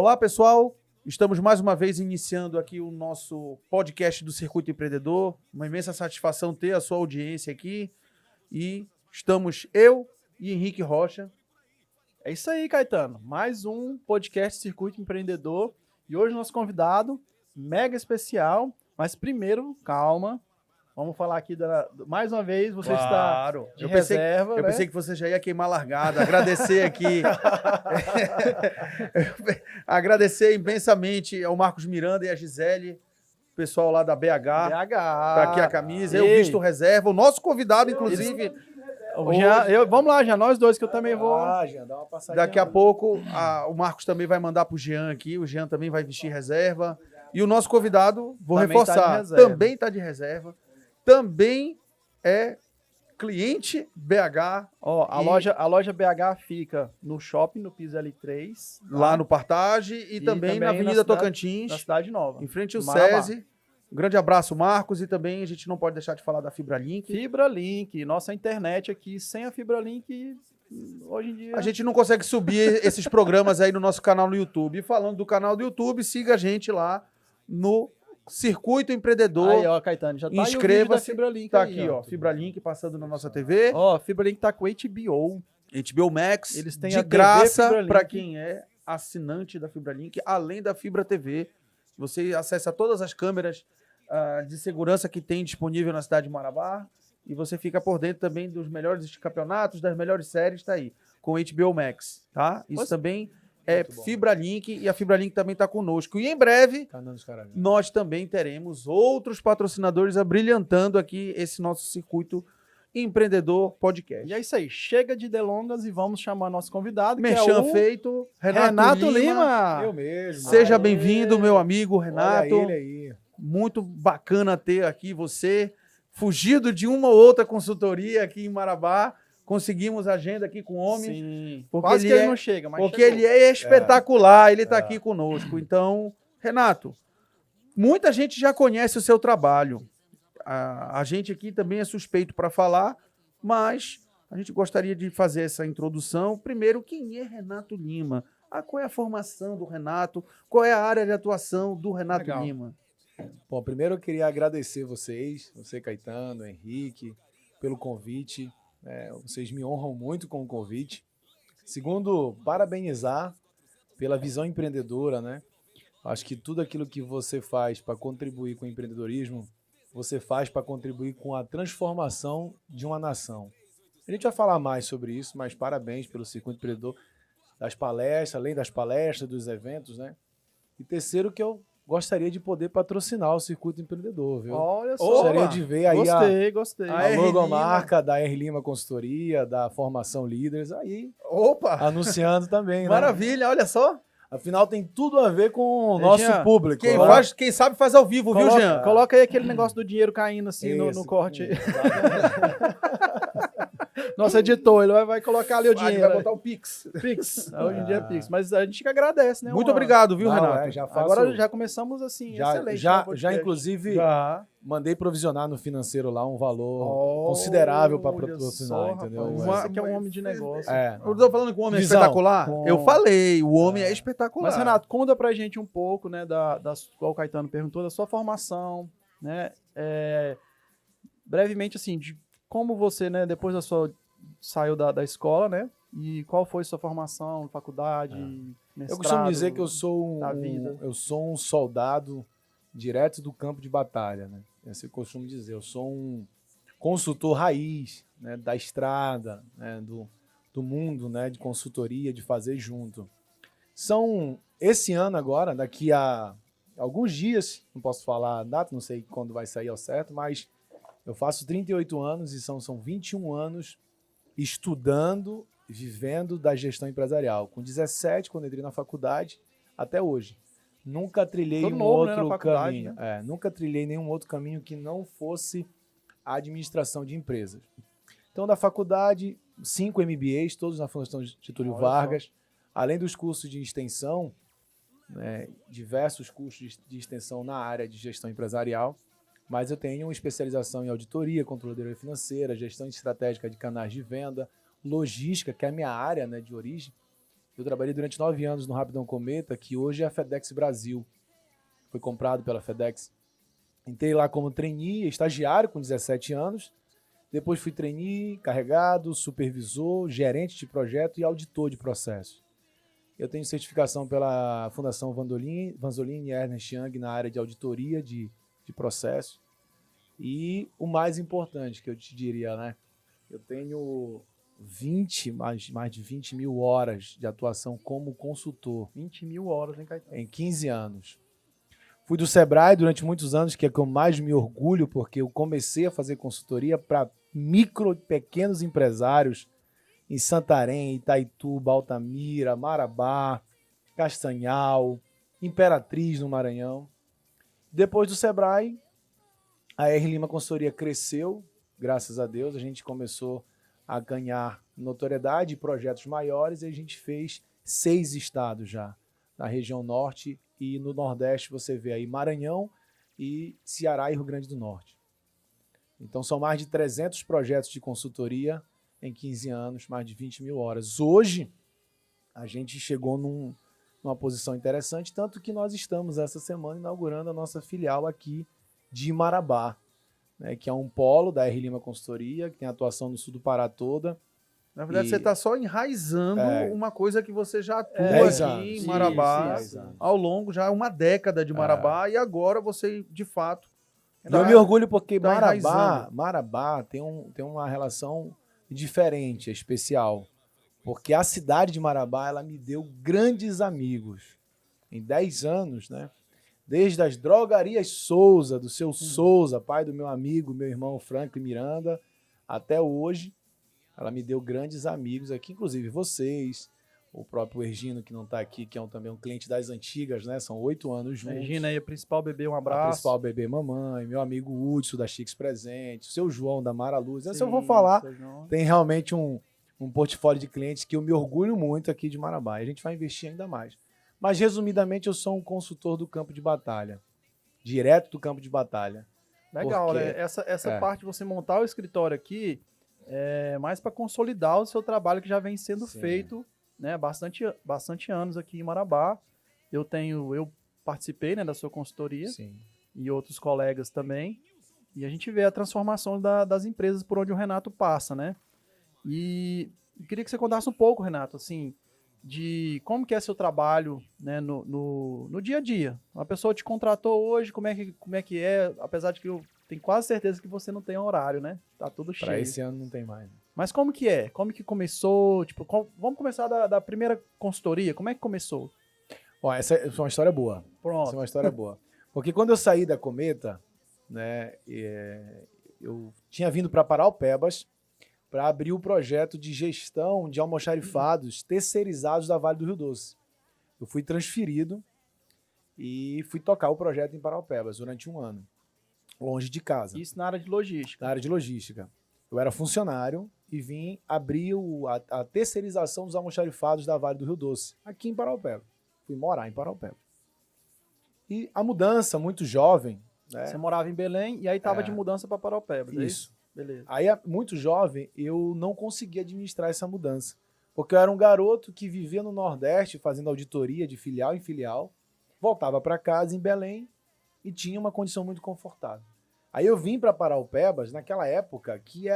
Olá, pessoal. Estamos mais uma vez iniciando aqui o nosso podcast do Circuito Empreendedor. Uma imensa satisfação ter a sua audiência aqui. E estamos eu e Henrique Rocha. É isso aí, Caetano. Mais um podcast Circuito Empreendedor. E hoje nosso convidado, mega especial. Mas primeiro, calma. Vamos falar aqui mais uma vez, você está de reserva. Eu pensei que você já ia queimar a largada. Agradecer aqui. Agradecer imensamente ao Marcos Miranda e a Gisele, pessoal lá da BH. Tá aqui a camisa. Eu visto reserva. O nosso convidado, inclusive. Vamos lá, Jean, nós dois, que eu também vou. Jean, dá uma passadinha. Daqui a pouco o Marcos também vai mandar pro Jean aqui. O Jean também vai vestir reserva. E o nosso convidado, vou também reforçar, também está de reserva. Também é cliente BH. Ó, a loja BH fica no shopping, no piso L3. Lá no Partage e também na Avenida Tocantins. Na Cidade Nova. Em frente ao SESI. Um grande abraço, Marcos. E também a gente não pode deixar de falar da FibraLink. FibraLink, nossa internet aqui, sem a FibraLink, hoje em dia... A gente não consegue subir esses programas aí no nosso canal no YouTube. E falando do canal do YouTube, siga a gente lá no Circuito Empreendedor. Aí, ó, Caetano, já tá inscreva-se. FibraLink tá aí, aqui, ó. FibraLink passando na nossa TV. Ó, FibraLink tá com HBO. HBO Max. Eles têm de a TV graça para quem é assinante da FibraLink, além da Fibra TV. Você acessa todas as câmeras de segurança que tem disponível na cidade de Marabá. E você fica por dentro também dos melhores campeonatos, das melhores séries, tá aí. Com HBO Max, tá? Isso também é FibraLink, e a FibraLink também está conosco. E em breve, nós também teremos outros patrocinadores abrilhantando aqui esse nosso Circuito Empreendedor Podcast. E é isso aí, chega de delongas e vamos chamar nosso convidado, Merchan que é o feito, Renato Lima. Eu mesmo. Seja bem-vindo, meu amigo Renato. Olha ele aí. Muito bacana ter aqui você, fugido de uma ou outra consultoria aqui em Marabá. Conseguimos agenda aqui com o homem. Sim. Porque Quase que ele não chega, mas porque chegou. ele é espetacular, ele está aqui conosco. Então, Renato, muita gente já conhece o seu trabalho. A gente aqui também é suspeito para falar, mas a gente gostaria de fazer essa introdução. Primeiro, quem é Renato Lima? Qual é a formação do Renato? Qual é a área de atuação do Renato Lima? Bom, primeiro eu queria agradecer você, Caetano, Henrique, pelo convite. Vocês me honram muito com o convite. Segundo, parabenizar pela visão empreendedora, né? Acho que tudo aquilo que você faz para contribuir com o empreendedorismo, você faz para contribuir com a transformação de uma nação. A gente vai falar mais sobre isso, mas parabéns pelo Circuito Empreendedor, das palestras, além das palestras, dos eventos, né? E terceiro, que eu gostaria de poder patrocinar o Circuito Empreendedor, viu? Olha só. Gostaria de ver aí Gostei. a logomarca da R Lima Consultoria, da Formação Líderes, aí anunciando também, né? Maravilha, olha só. Afinal, tem tudo a ver com o nosso público. Quem sabe faz ao vivo, viu, Jean? Coloca aí aquele negócio do dinheiro caindo assim no corte. Nosso editor, ele vai colocar ali o dinheiro. Vai botar o Pix. Hoje em dia é Pix. Mas a gente que agradece, né? Muito obrigado, viu, Renato? Agora já começamos assim, excelente. Já inclusive, mandei provisionar no financeiro lá um valor considerável para patrocinar, entendeu? Você que é um homem de negócio. Eu tô falando que o homem é espetacular? Eu falei, o homem é espetacular. Mas, Renato, conta pra gente um pouco, né, igual o Caetano perguntou, da sua formação, né? Brevemente, assim, de como você, né, depois saiu da escola, né? E qual foi sua formação, faculdade, mestrado? Eu costumo dizer que eu sou um soldado direto do campo de batalha, né? Esse eu costumo dizer. Eu sou um consultor raiz, né, da estrada, né, do mundo, né, de consultoria, de fazer junto. Esse ano agora, daqui a alguns dias, não posso falar a data, não sei quando vai sair ao certo, mas eu faço 38 anos e são 21 anos estudando, vivendo da gestão empresarial. Com 17, quando entrei na faculdade, até hoje. Nunca trilhei outro caminho. Né? Nunca trilhei nenhum outro caminho que não fosse a administração de empresas. Então, da faculdade, 5 MBAs, todos na Fundação Getúlio Vargas, além dos cursos de extensão, né, diversos cursos de extensão na área de gestão empresarial, mas eu tenho uma especialização em auditoria, controladoria financeira, gestão estratégica de canais de venda, logística, que é a minha área, né, de origem, Eu trabalhei durante 9 anos no Rapidão Cometa, que hoje é a FedEx Brasil. Foi comprado pela FedEx. Entrei lá como trainee, estagiário com 17 anos. Depois fui trainee, carregado, supervisor, gerente de projeto e auditor de processo. Eu tenho certificação pela Fundação Vanzolini e Ernest Young na área de auditoria de processo. E o mais importante que eu te diria, né? Eu tenho mais de 20 mil horas de atuação como consultor. 20 mil horas, hein, Caetano? Em 15 anos. Fui do Sebrae durante muitos anos, que é que eu mais me orgulho, porque eu comecei a fazer consultoria para micro e pequenos empresários em Santarém, Itaituba, Altamira, Marabá, Castanhal, Imperatriz no Maranhão. Depois do Sebrae, a R Lima Consultoria cresceu, graças a Deus, a gente começou a ganhar notoriedade, projetos maiores, e a gente fez 6 estados já, na região norte, e no Nordeste você vê aí Maranhão e Ceará e Rio Grande do Norte. Então são mais de 300 projetos de consultoria em 15 anos, mais de 20 mil horas. Hoje, a gente chegou numa posição interessante, tanto que nós estamos essa semana inaugurando a nossa filial aqui de Marabá, né, que é um polo da R Lima Consultoria, que tem atuação no sul do Pará toda. Na verdade, você está só enraizando uma coisa que você já atua aqui em anos. Marabá Isso. ao longo, já uma década de Marabá, e agora você, de fato... Eu me orgulho porque tá Marabá tem uma relação diferente, especial. Porque a cidade de Marabá, ela me deu grandes amigos. Em 10 anos, né? Desde as drogarias Souza, do seu Souza, pai do meu amigo, meu irmão Franklin Miranda, até hoje, ela me deu grandes amigos aqui, inclusive vocês, o próprio Ergino, que não está aqui, que é também um cliente das antigas, né? São 8 anos juntos. Ergino aí, a principal bebê, um abraço. A principal bebê mamãe, meu amigo Hudson da Chiques Presentes, o seu João da Mara Luz. Se eu vou falar, tem realmente um portfólio de clientes que eu me orgulho muito aqui de Marabá. E a gente vai investir ainda mais. Mas, resumidamente, eu sou um consultor do campo de batalha. Direto do campo de batalha. Legal, né? Essa parte de você montar o escritório aqui é mais para consolidar o seu trabalho que já vem sendo feito, né? Bastante anos aqui em Marabá. Eu participei, né, da sua consultoria. Sim. E outros colegas também. E a gente vê a transformação das empresas por onde o Renato passa, né? E eu queria que você contasse um pouco, Renato, assim, de como que é seu trabalho, né, no dia a dia. Uma pessoa te contratou hoje, como é que é, apesar de que eu tenho quase certeza que você não tem horário, né? Tá tudo cheio. Para esse ano não tem mais. Mas como que é? Como que começou? Tipo, vamos começar da primeira consultoria. Como é que começou? Bom, essa é uma história boa. Pronto. Essa é uma história boa. Porque quando eu saí da Cometa, né, eu tinha vindo para Paraupebas para abrir o projeto de gestão de almoxarifados terceirizados da Vale do Rio Doce. Eu fui transferido e fui tocar o projeto em Paraupebas durante 1 ano, longe de casa. Isso na área de logística. Na área de logística. Eu era funcionário e vim abrir a terceirização dos almoxarifados da Vale do Rio Doce, aqui em Paraupebas. Fui morar em Paraupebas. E a mudança, muito jovem, né? Você morava em Belém e aí estava de mudança para Paraupebas. Isso. Beleza. Aí, muito jovem, eu não conseguia administrar essa mudança. Porque eu era um garoto que vivia no Nordeste, fazendo auditoria de filial em filial, voltava para casa em Belém e tinha uma condição muito confortável. Aí eu vim para Paraupebas naquela época que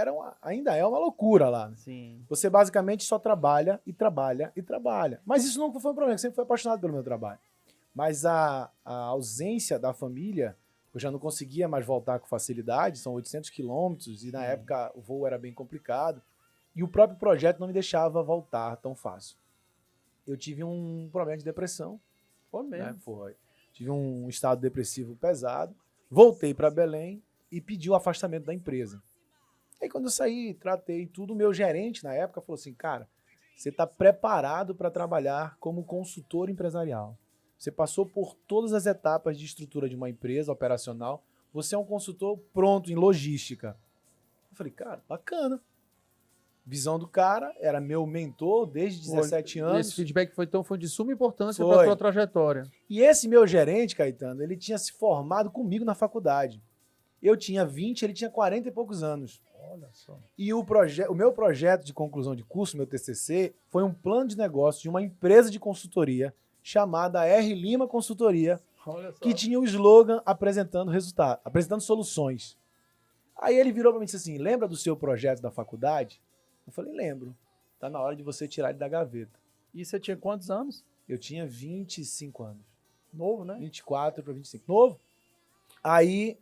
ainda é uma loucura lá. Sim. Você basicamente só trabalha e trabalha e trabalha. Mas isso não foi um problema, eu sempre fui apaixonado pelo meu trabalho. Mas a ausência da família, eu já não conseguia mais voltar com facilidade, são 800 quilômetros, e na época o voo era bem complicado, e o próprio projeto não me deixava voltar tão fácil. Eu tive um problema de depressão. Foi mesmo? Né? Foi. Tive um estado depressivo pesado, voltei para Belém e pedi o afastamento da empresa. Aí quando eu saí, tratei tudo, o meu gerente na época falou assim, cara, você está preparado para trabalhar como consultor empresarial. Você passou por todas as etapas de estrutura de uma empresa operacional. Você é um consultor pronto em logística. Eu falei, cara, bacana. Visão do cara, era meu mentor desde 17 anos. Esse feedback foi de suma importância para a tua trajetória. E esse meu gerente, Caetano, ele tinha se formado comigo na faculdade. Eu tinha 20, ele tinha 40 e poucos anos. Olha só. E o meu projeto de conclusão de curso, meu TCC, foi um plano de negócio de uma empresa de consultoria chamada R. Lima Consultoria, Olha só. que tinha o slogan apresentando resultado, apresentando soluções. Aí ele virou para mim e disse assim, lembra do seu projeto da faculdade? Eu falei, lembro. Tá na hora de você tirar ele da gaveta. E você tinha quantos anos? Eu tinha 25 anos. Novo, né? 24 para 25. Novo. Aí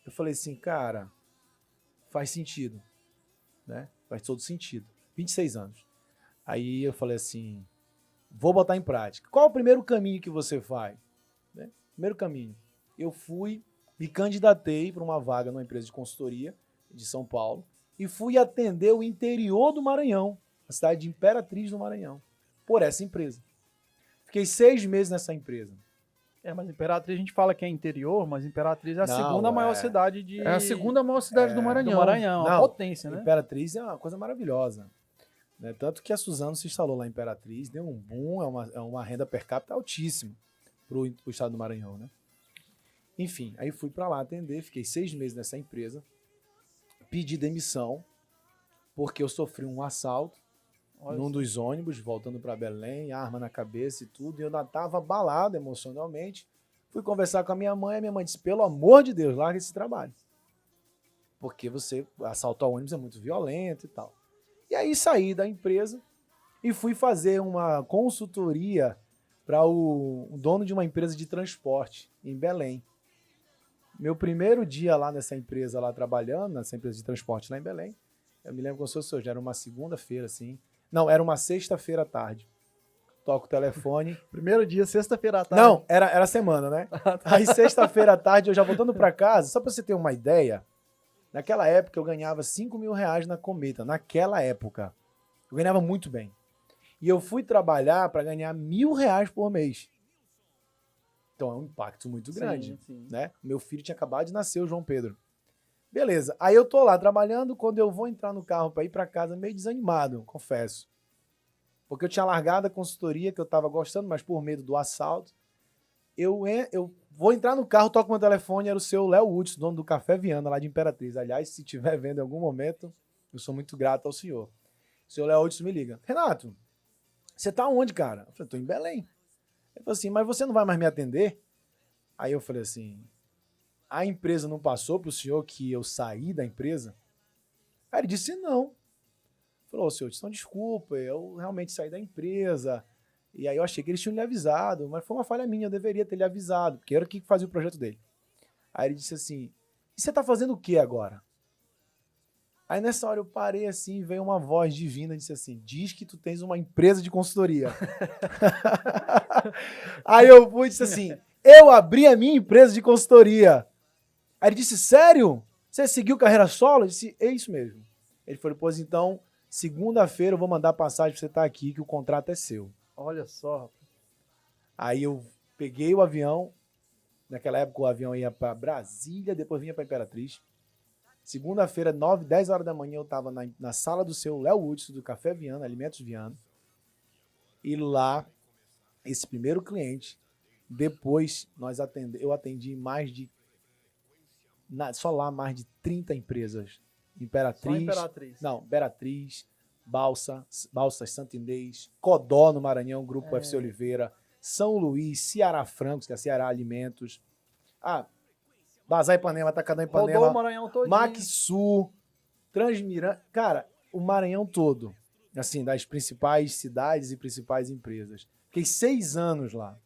eu falei assim, cara, faz sentido, né? Faz todo sentido. 26 anos. Aí eu falei assim, vou botar em prática. Qual é o primeiro caminho que você faz? Né? Primeiro caminho. Eu fui, me candidatei para uma vaga numa empresa de consultoria de São Paulo e fui atender o interior do Maranhão, a cidade de Imperatriz do Maranhão, por essa empresa. Fiquei 6 meses nessa empresa. Mas Imperatriz a gente fala que é interior, mas Imperatriz é a Não, segunda maior cidade de... É a segunda maior cidade do Maranhão. do Maranhão, a Não, potência, né? Imperatriz é uma coisa maravilhosa. Né? Tanto que a Suzano se instalou lá em Imperatriz, deu um boom, é uma renda per capita altíssima para o estado do Maranhão. Né? Enfim, aí fui para lá atender, fiquei 6 meses nessa empresa, pedi demissão, porque eu sofri um assalto num dos ônibus, voltando para Belém, arma na cabeça e tudo, e eu ainda estava abalado emocionalmente. Fui conversar com a minha mãe disse, pelo amor de Deus, larga esse trabalho. Porque você assaltar o ônibus é muito violento e tal. E aí saí da empresa e fui fazer uma consultoria para o dono de uma empresa de transporte em Belém. Meu primeiro dia lá nessa empresa, lá trabalhando, nessa empresa de transporte lá em Belém, eu me lembro como se fosse hoje, era uma segunda-feira, assim. Não, era uma sexta-feira à tarde. Toco o telefone. Primeiro dia, sexta-feira à tarde. Não, era semana, né? Aí sexta-feira à tarde, eu já voltando para casa, só para você ter uma ideia, naquela época eu ganhava 5 mil reais na Cometa. Naquela época. Eu ganhava muito bem. E eu fui trabalhar para ganhar R$1.000 por mês. Então é um impacto muito grande. Sim. Né? Meu filho tinha acabado de nascer, o João Pedro. Beleza. Aí eu tô lá trabalhando, quando eu vou entrar no carro para ir para casa, meio desanimado, confesso. Porque eu tinha largado a consultoria, que eu tava gostando, mas por medo do assalto. Eu vou entrar no carro, toco meu telefone, era o seu Léo Hudson, dono do Café Viana, lá de Imperatriz. Aliás, se estiver vendo em algum momento, eu sou muito grato ao senhor. O seu Léo Hudson me liga. Renato, você tá onde, cara? Eu falei, tô em Belém. Ele falou assim, mas você não vai mais me atender? Aí eu falei assim, a empresa não passou pro senhor que eu saí da empresa? Aí ele disse, não. Falou, senhor, então desculpa, eu realmente saí da empresa. E aí eu achei que eles tinham lhe avisado, mas foi uma falha minha, eu deveria ter lhe avisado, porque era o que fazia o projeto dele. Aí ele disse assim, e você tá fazendo o que agora? Aí nessa hora eu parei assim, veio uma voz divina e disse assim, diz que tu tens uma empresa de consultoria. Aí eu fui e disse assim, eu abri a minha empresa de consultoria. Aí ele disse, sério? Você seguiu carreira solo? Eu disse, é isso mesmo. Ele falou, pois então, segunda-feira eu vou mandar passagem pra você estar aqui, que o contrato é seu. Olha só. Aí eu peguei o avião, naquela época o avião ia para Brasília, depois vinha para Imperatriz. Segunda-feira, 9, 10 horas da manhã, eu estava na sala do seu Léo Hudson, do Café Viana, Alimentos Viana. E lá, esse primeiro cliente, depois eu atendi só lá mais de 30 empresas. Imperatriz. Só Imperatriz. Não, Imperatriz, Balsas Santo Inês, Codó no Maranhão, Grupo UFC Oliveira, São Luís, Ceará Francos, que é Ceará Alimentos. Bazar Ipanema, Atacadão Ipanema. Rodou o Maranhão todinho. Maxsul, Transmirante. Cara, o Maranhão todo. Assim, das principais cidades e principais empresas. Fiquei 6 anos lá,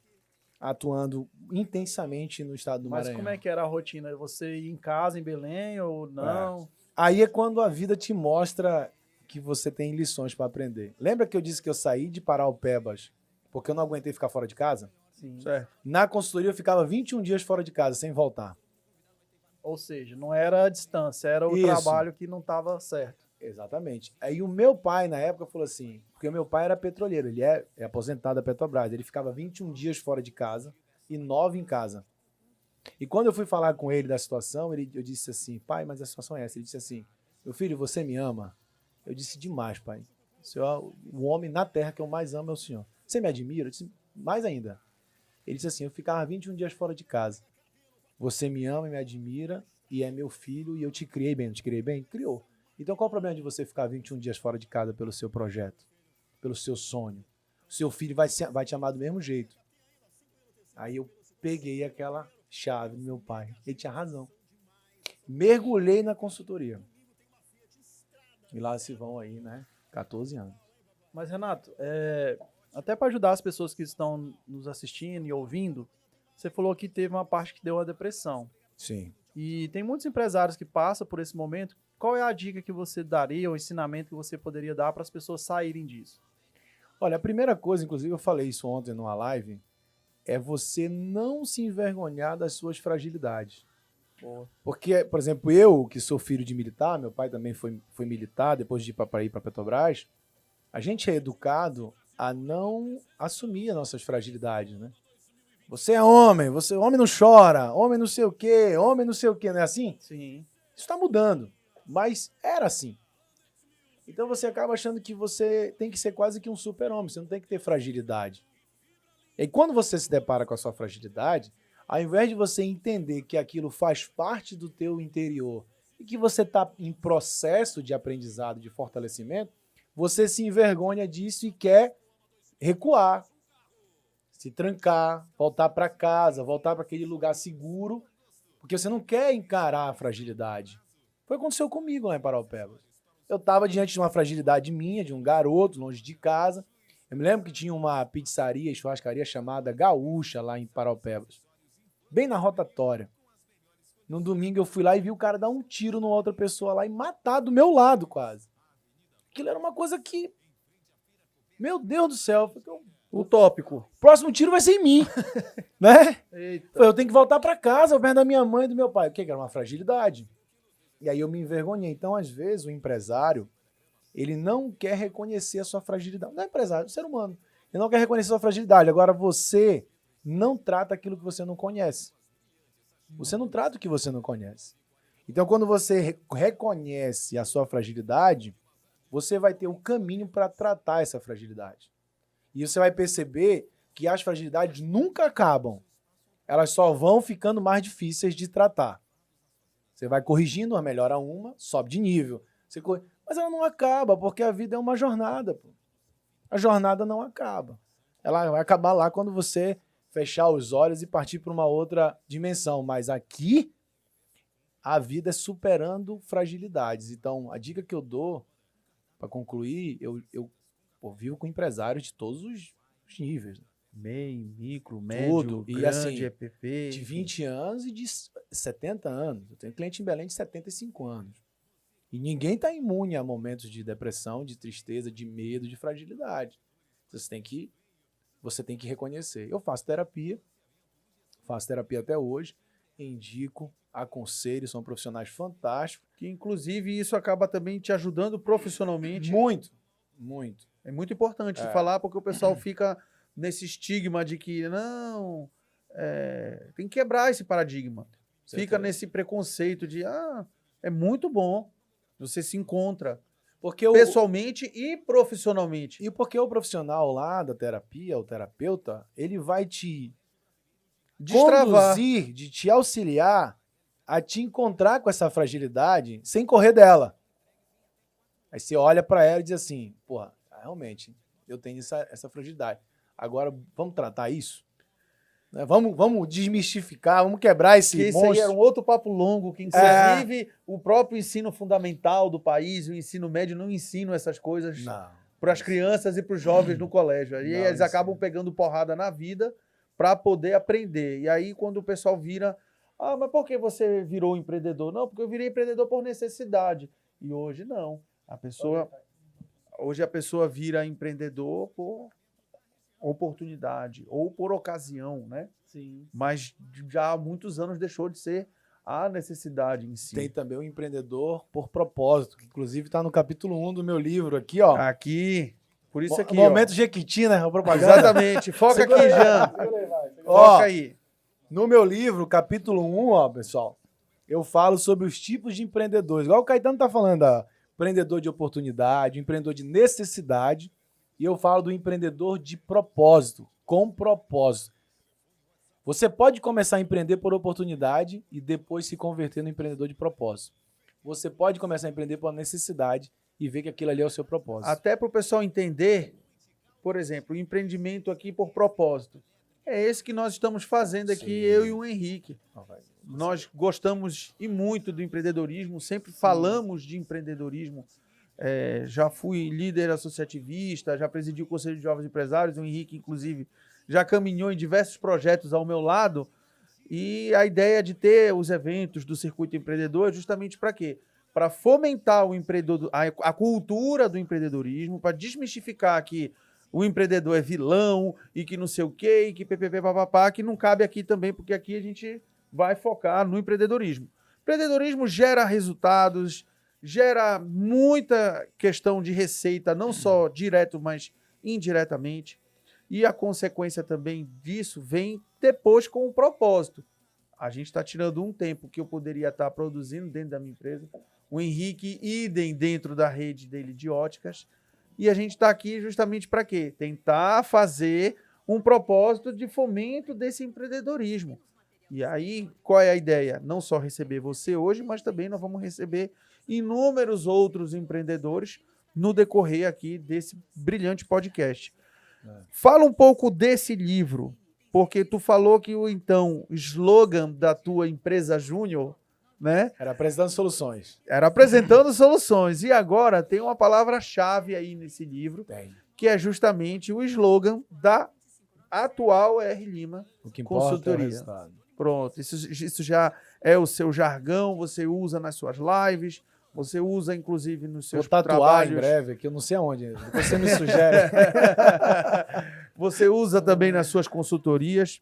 atuando intensamente no estado do Maranhão. Mas como é que era a rotina? Você ia em casa, em Belém, ou não? Aí é quando a vida te mostra que você tem lições para aprender. Lembra que eu disse que eu saí de Paraupebas porque eu não aguentei ficar fora de casa? Sim. Certo. Na consultoria eu ficava 21 dias fora de casa, sem voltar. Ou seja, não era a distância, era o Isso. trabalho que não estava certo. Exatamente. Aí o meu pai, na época, falou assim, porque o meu pai era petroleiro, ele é aposentado da Petrobras, ele ficava 21 dias fora de casa e 9 em casa. E quando eu fui falar com ele da situação, eu disse assim, pai, mas a situação é essa. Ele disse assim, meu filho, você me ama? Eu disse, demais, pai. O homem na terra que eu mais amo é o senhor. Você me admira? Eu disse, mais ainda. Ele disse assim, eu ficava 21 dias fora de casa. Você me ama e me admira e é meu filho e eu te criei bem. Não te criei bem? Criou. Então, qual o problema de você ficar 21 dias fora de casa pelo seu projeto, pelo seu sonho? O seu filho vai te amar do mesmo jeito. Aí eu peguei aquela chave do meu pai. Ele tinha razão. Mergulhei na consultoria. E lá se vão aí, né? 14 anos. Mas, Renato, até para ajudar as pessoas que estão nos assistindo e ouvindo, você falou que teve uma parte que deu uma depressão. Sim. E tem muitos empresários que passam por esse momento. Qual é a dica que você daria, o ensinamento que você poderia dar para as pessoas saírem disso? Olha, a primeira coisa, inclusive eu falei isso ontem numa live, é você não se envergonhar das suas fragilidades. Boa. Porque, por exemplo, eu, que sou filho de militar, meu pai também foi militar, depois de ir para Petrobras, a gente é educado a não assumir as nossas fragilidades, né? Você é homem, homem não chora, homem não sei o quê, não é assim? Sim. Isso está mudando, mas era assim. Então você acaba achando que você tem que ser quase que um super-homem, você não tem que ter fragilidade. E aí, quando você se depara com a sua fragilidade, ao invés de você entender que aquilo faz parte do teu interior e que você está em processo de aprendizado, de fortalecimento, você se envergonha disso e quer recuar, se trancar, voltar para casa, voltar para aquele lugar seguro, porque você não quer encarar a fragilidade. Foi o que aconteceu comigo lá em Paraupebas. Eu estava diante de uma fragilidade minha, de um garoto, longe de casa. Eu me lembro que tinha uma pizzaria e churrascaria chamada Gaúcha lá em Paraupebas, bem na rotatória. No domingo eu fui lá e vi o cara dar um tiro numa outra pessoa lá e matar do meu lado quase. Aquilo era uma coisa que... Meu Deus do céu. Utópico. O próximo tiro vai ser em mim, né? Eita. Eu tenho que voltar para casa, perto da minha mãe e do meu pai. O que era uma fragilidade? E aí eu me envergonhei. Então, às vezes, o empresário, ele não quer reconhecer a sua fragilidade. Não é empresário, é um ser humano. Ele não quer reconhecer a sua fragilidade. Agora, você não trata aquilo que você não conhece. Você não trata o que você não conhece. Então, quando você reconhece a sua fragilidade, você vai ter um caminho para tratar essa fragilidade. E você vai perceber que as fragilidades nunca acabam. Elas só vão ficando mais difíceis de tratar. Você vai corrigindo, uma melhora uma, sobe de nível. Mas ela não acaba, porque a vida é uma jornada. Pô. A jornada não acaba. Ela vai acabar lá quando você fechar os olhos e partir para uma outra dimensão. Mas aqui, a vida é superando fragilidades. Então, a dica que eu dou, para concluir, eu vivo com empresários de todos os níveis. Né? MEI, micro, médio, e grande, assim, EPP. De 20 anos e de 70 anos. Eu tenho cliente em Belém de 75 anos. E ninguém está imune a momentos de depressão, de tristeza, de medo, de fragilidade. Você tem que reconhecer. Eu faço terapia até hoje, indico, aconselho, são profissionais fantásticos. Que, inclusive, isso acaba também te ajudando profissionalmente. Muito, muito. É muito importante falar, porque o pessoal fica nesse estigma de que, não, tem que quebrar esse paradigma. Fica nesse preconceito de, é muito bom, você se encontra porque pessoalmente e profissionalmente. E porque o profissional lá da terapia, o terapeuta, ele vai te destravar, conduzir, de te auxiliar a te encontrar com essa fragilidade sem correr dela. Aí você olha para ela e diz assim, porra, realmente, eu tenho essa fragilidade. Agora, vamos tratar isso? Né? Vamos desmistificar, vamos quebrar esse monstro. Isso aí era um outro papo longo, que inclusive o próprio ensino fundamental do país, o ensino médio, não ensinam essas coisas para as crianças e para os jovens no colégio. Aí eles acabam pegando porrada na vida para poder aprender. E aí, quando o pessoal vira, mas por que você virou empreendedor? Não, porque eu virei empreendedor por necessidade. E hoje não. Hoje a pessoa vira empreendedor por oportunidade ou por ocasião, né? Sim. Mas já há muitos anos deixou de ser a necessidade em si. Tem também o empreendedor por propósito, que inclusive está no capítulo 1 do meu livro aqui, ó. Aqui, por isso aqui, Momento Jequiti, né? A propaganda. Exatamente. Foca aqui, Jean. Foca aí. No meu livro, capítulo 1, ó, pessoal, eu falo sobre os tipos de empreendedores. Igual o Caetano tá falando, ó, empreendedor de oportunidade, empreendedor de necessidade, e eu falo do empreendedor de propósito, com propósito. Você pode começar a empreender por oportunidade e depois se converter no empreendedor de propósito. você pode começar a empreender por necessidade e ver que aquilo ali é o seu propósito. Até para o pessoal entender, por exemplo, o empreendimento aqui por propósito. É esse que nós estamos fazendo aqui, eu e o Henrique. Nós gostamos e muito do empreendedorismo, sempre falamos de empreendedorismo. Já fui líder associativista, já presidi o Conselho de Jovens Empresários, o Henrique, inclusive, já caminhou em diversos projetos ao meu lado. E a ideia de ter os eventos do Circuito Empreendedor é justamente para quê? Para fomentar o empreendedor, a cultura do empreendedorismo, para desmistificar que o empreendedor é vilão e que não sei o quê, e que ppp, papapá, que não cabe aqui também, porque aqui a gente vai focar no empreendedorismo. O empreendedorismo gera resultados, gera muita questão de receita, não só direto, mas indiretamente. E a consequência também disso vem depois com o propósito. A gente está tirando um tempo que eu poderia estar produzindo dentro da minha empresa, o Henrique idem dentro da rede dele de óticas, e a gente está aqui justamente para quê? Tentar fazer um propósito de fomento desse empreendedorismo. E aí, qual é a ideia? Não só receber você hoje, mas também nós vamos receber inúmeros outros empreendedores no decorrer aqui desse brilhante podcast. Fala um pouco desse livro, porque tu falou que o slogan da tua empresa Júnior, né? Era apresentando soluções. Era apresentando soluções. E agora tem uma palavra-chave aí nesse livro, que é justamente o slogan da atual R. Lima o que importa Consultoria. É o resultado. Pronto, isso já é o seu jargão, você usa nas suas lives, você usa inclusive nos seus trabalhos. Vou tatuar em breve, que eu não sei aonde, depois você me sugere. Você usa também nas suas consultorias.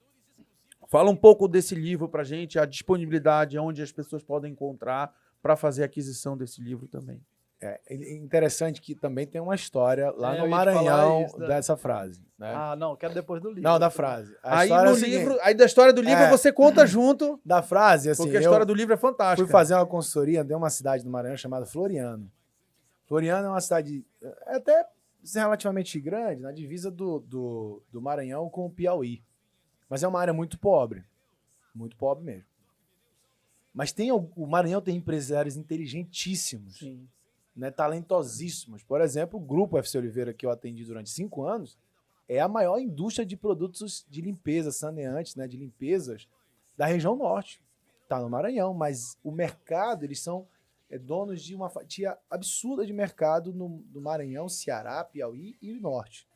Fala um pouco desse livro para a gente, a disponibilidade, onde as pessoas podem encontrar para fazer a aquisição desse livro também. É interessante que também tem uma história lá no Maranhão dessa frase. Né? Ah, não, quero depois do livro. Não, da frase. Aí, no livro, aí da história do livro você conta junto. Da frase, assim. Porque a história do livro é fantástica. Fui fazer uma consultoria, andei uma cidade do Maranhão chamada Floriano. Floriano é uma cidade até relativamente grande, na divisa do Maranhão com o Piauí. Mas é uma área muito pobre mesmo. Mas o Maranhão tem empresários inteligentíssimos, né, talentosíssimos. Por exemplo, o Grupo FC Oliveira, que eu atendi durante 5 anos, é a maior indústria de produtos de limpeza, saneantes, né, de limpezas da região norte. Está no Maranhão, mas o mercado, eles são donos de uma fatia absurda de mercado no Maranhão, Ceará, Piauí e norte.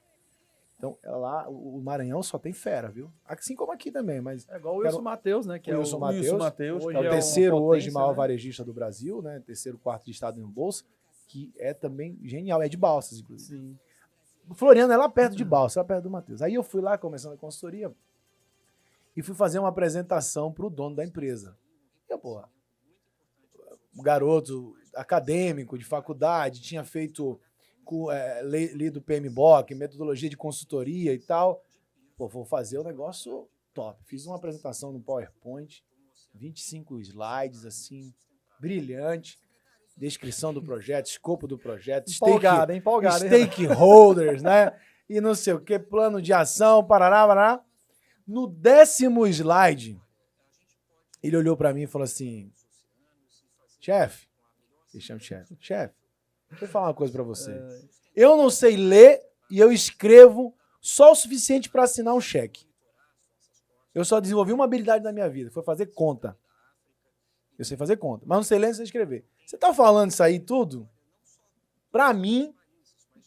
Então, lá, o Maranhão só tem fera, viu? Assim como aqui também, mas... É igual o Wilson Matheus, né? Que o Wilson Matheus, que é o terceiro hoje maior varejista do Brasil, né? Terceiro, quarto de estado no bolsa, que é também genial. É de Balsas, inclusive. Sim. O Floriano é lá perto de Balsas, lá perto do Matheus. Aí eu fui lá, começando a consultoria, e fui fazer uma apresentação para o dono da empresa. E, porra, um garoto acadêmico, de faculdade, tinha feito... lido PMBOK, metodologia de consultoria e tal. Pô, vou fazer um negócio top. Fiz uma apresentação no PowerPoint, 25 slides, assim, brilhante. Descrição do projeto, escopo do projeto. Empolgado. Stakeholders, né? E não sei o que, plano de ação, parará. No 10º slide, ele olhou para mim e falou assim, chefe, ele chama de chefe, deixa eu falar uma coisa pra você. Eu não sei ler e eu escrevo só o suficiente para assinar um cheque. Eu só desenvolvi uma habilidade na minha vida, foi fazer conta. Eu sei fazer conta, mas não sei ler, não sei escrever. Você tá falando isso aí tudo? Pra mim,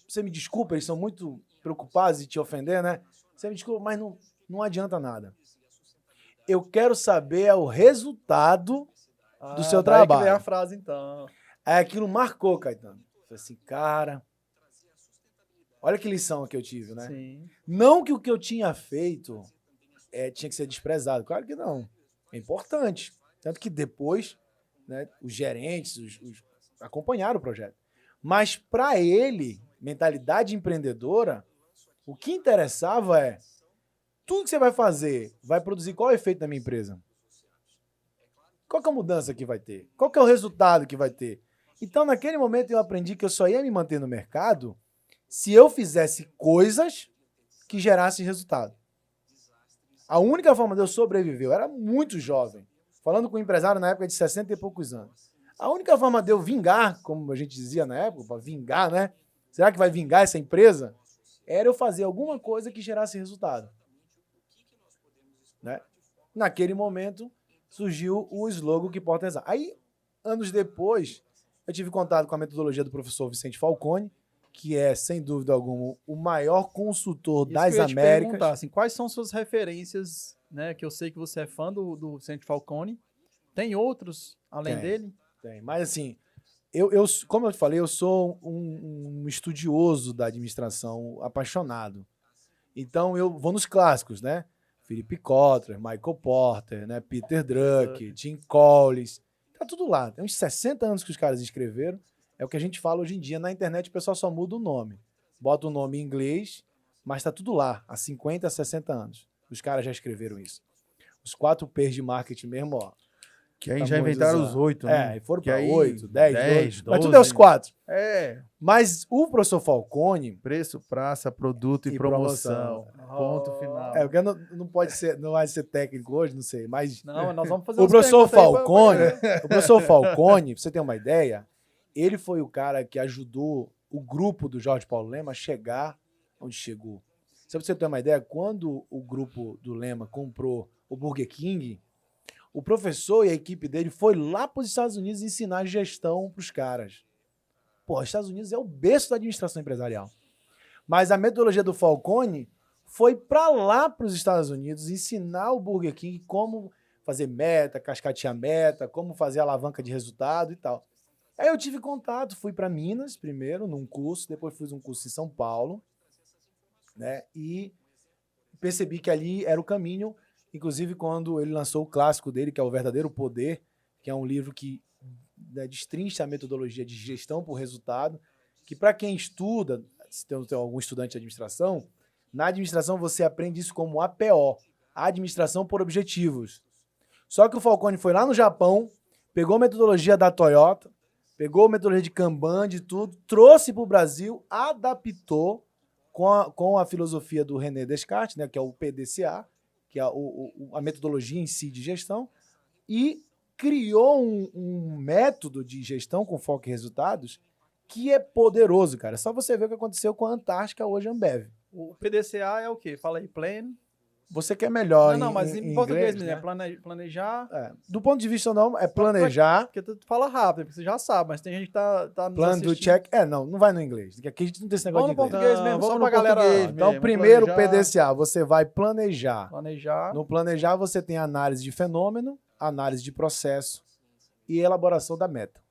você me desculpa, eles são muito preocupados em te ofender, né? Você me desculpa, mas não adianta nada. Eu quero saber o resultado do seu trabalho. Que vem a frase, então. Aí aquilo marcou, Caetano. Falei assim, cara, olha que lição que eu tive, né? Sim. Não que o que eu tinha feito tinha que ser desprezado. Claro que não. É importante. Tanto que depois, né, os gerentes os acompanharam o projeto. Mas para ele, mentalidade empreendedora, o que interessava é tudo que você vai fazer vai produzir qual efeito na minha empresa? Qual que é a mudança que vai ter? Qual que é o resultado que vai ter? Então, naquele momento, eu aprendi que eu só ia me manter no mercado se eu fizesse coisas que gerassem resultado. A única forma de eu sobreviver, eu era muito jovem, falando com um empresário na época de 60 e poucos anos. A única forma de eu vingar, como a gente dizia na época, para vingar, né? Será que vai vingar essa empresa? Era eu fazer alguma coisa que gerasse resultado. Né? Naquele momento, surgiu o slogan que porta exato. Aí, anos depois, eu tive contato com a metodologia do professor Vicente Falcone, que é, sem dúvida alguma, o maior consultor das Américas. Te perguntar, assim, quais são suas referências, né? Que eu sei que você é fã do Vicente Falcone. Tem outros, além dele? Tem, mas assim, como eu te falei, eu sou um estudioso da administração, apaixonado. Então, eu vou nos clássicos, né? Philip Kotler, Michael Porter, né? Peter Drucker, Tim Collins. Tá tudo lá. Tem uns 60 anos que os caras escreveram. É o que a gente fala hoje em dia. Na internet o pessoal só muda o nome. Bota o nome em inglês, mas tá tudo lá. Há 50, 60 anos. Os caras já escreveram isso. Os 4 P's de marketing mesmo, ó. Que aí já inventaram os 8, né? É, foram que para aí 8, 10, 12. Mas 12. tudo é os 4. É. Mas o professor Falcone... Preço, praça, produto e promoção. Ponto final. É, porque não pode ser, não vai ser técnico hoje, não sei, mas... Não, nós vamos fazer o professor Falcone, o professor Falcone, pra você ter uma ideia, ele foi o cara que ajudou o grupo do Jorge Paulo Lema a chegar onde chegou. Só pra você ter uma ideia, quando o grupo do Lema comprou o Burger King, o professor e a equipe dele foi lá para os Estados Unidos ensinar gestão para os caras. Pô, os Estados Unidos é o berço da administração empresarial. Mas a metodologia do Falcone foi para lá para os Estados Unidos ensinar o Burger King como fazer meta, cascatear meta, como fazer alavanca de resultado e tal. Aí eu tive contato, fui para Minas primeiro, num curso, depois fiz um curso em São Paulo, né? E percebi que ali era o caminho. Inclusive, quando ele lançou o clássico dele, que é O Verdadeiro Poder, que é um livro que destrincha a metodologia de gestão por resultado, que para quem estuda, se tem algum estudante de administração, na administração você aprende isso como APO, Administração por Objetivos. Só que o Falcone foi lá no Japão, pegou a metodologia da Toyota, pegou a metodologia de Kanban, de tudo, trouxe para o Brasil, adaptou com a filosofia do René Descartes, né, que é o PDCA, que é a metodologia em si de gestão, e criou um método de gestão com foco em resultados que é poderoso, cara. É só você ver o que aconteceu com a Antártica hoje, Ambev. O PDCA é o quê? Fala aí, plan. Você quer melhor mas em português, inglês, né? Planejar. É. Do ponto de vista não, é planejar. Porque tu fala rápido, porque você já sabe, mas tem gente que tá nos Plano do check. Não vai no inglês. Aqui a gente não tem esse negócio vamos de no inglês. português mesmo, Vamos só no pra galera. português Então, mesmo, primeiro planejar. PDCA, você vai planejar. Planejar. No planejar, você tem análise de fenômeno, análise de processo e elaboração da meta.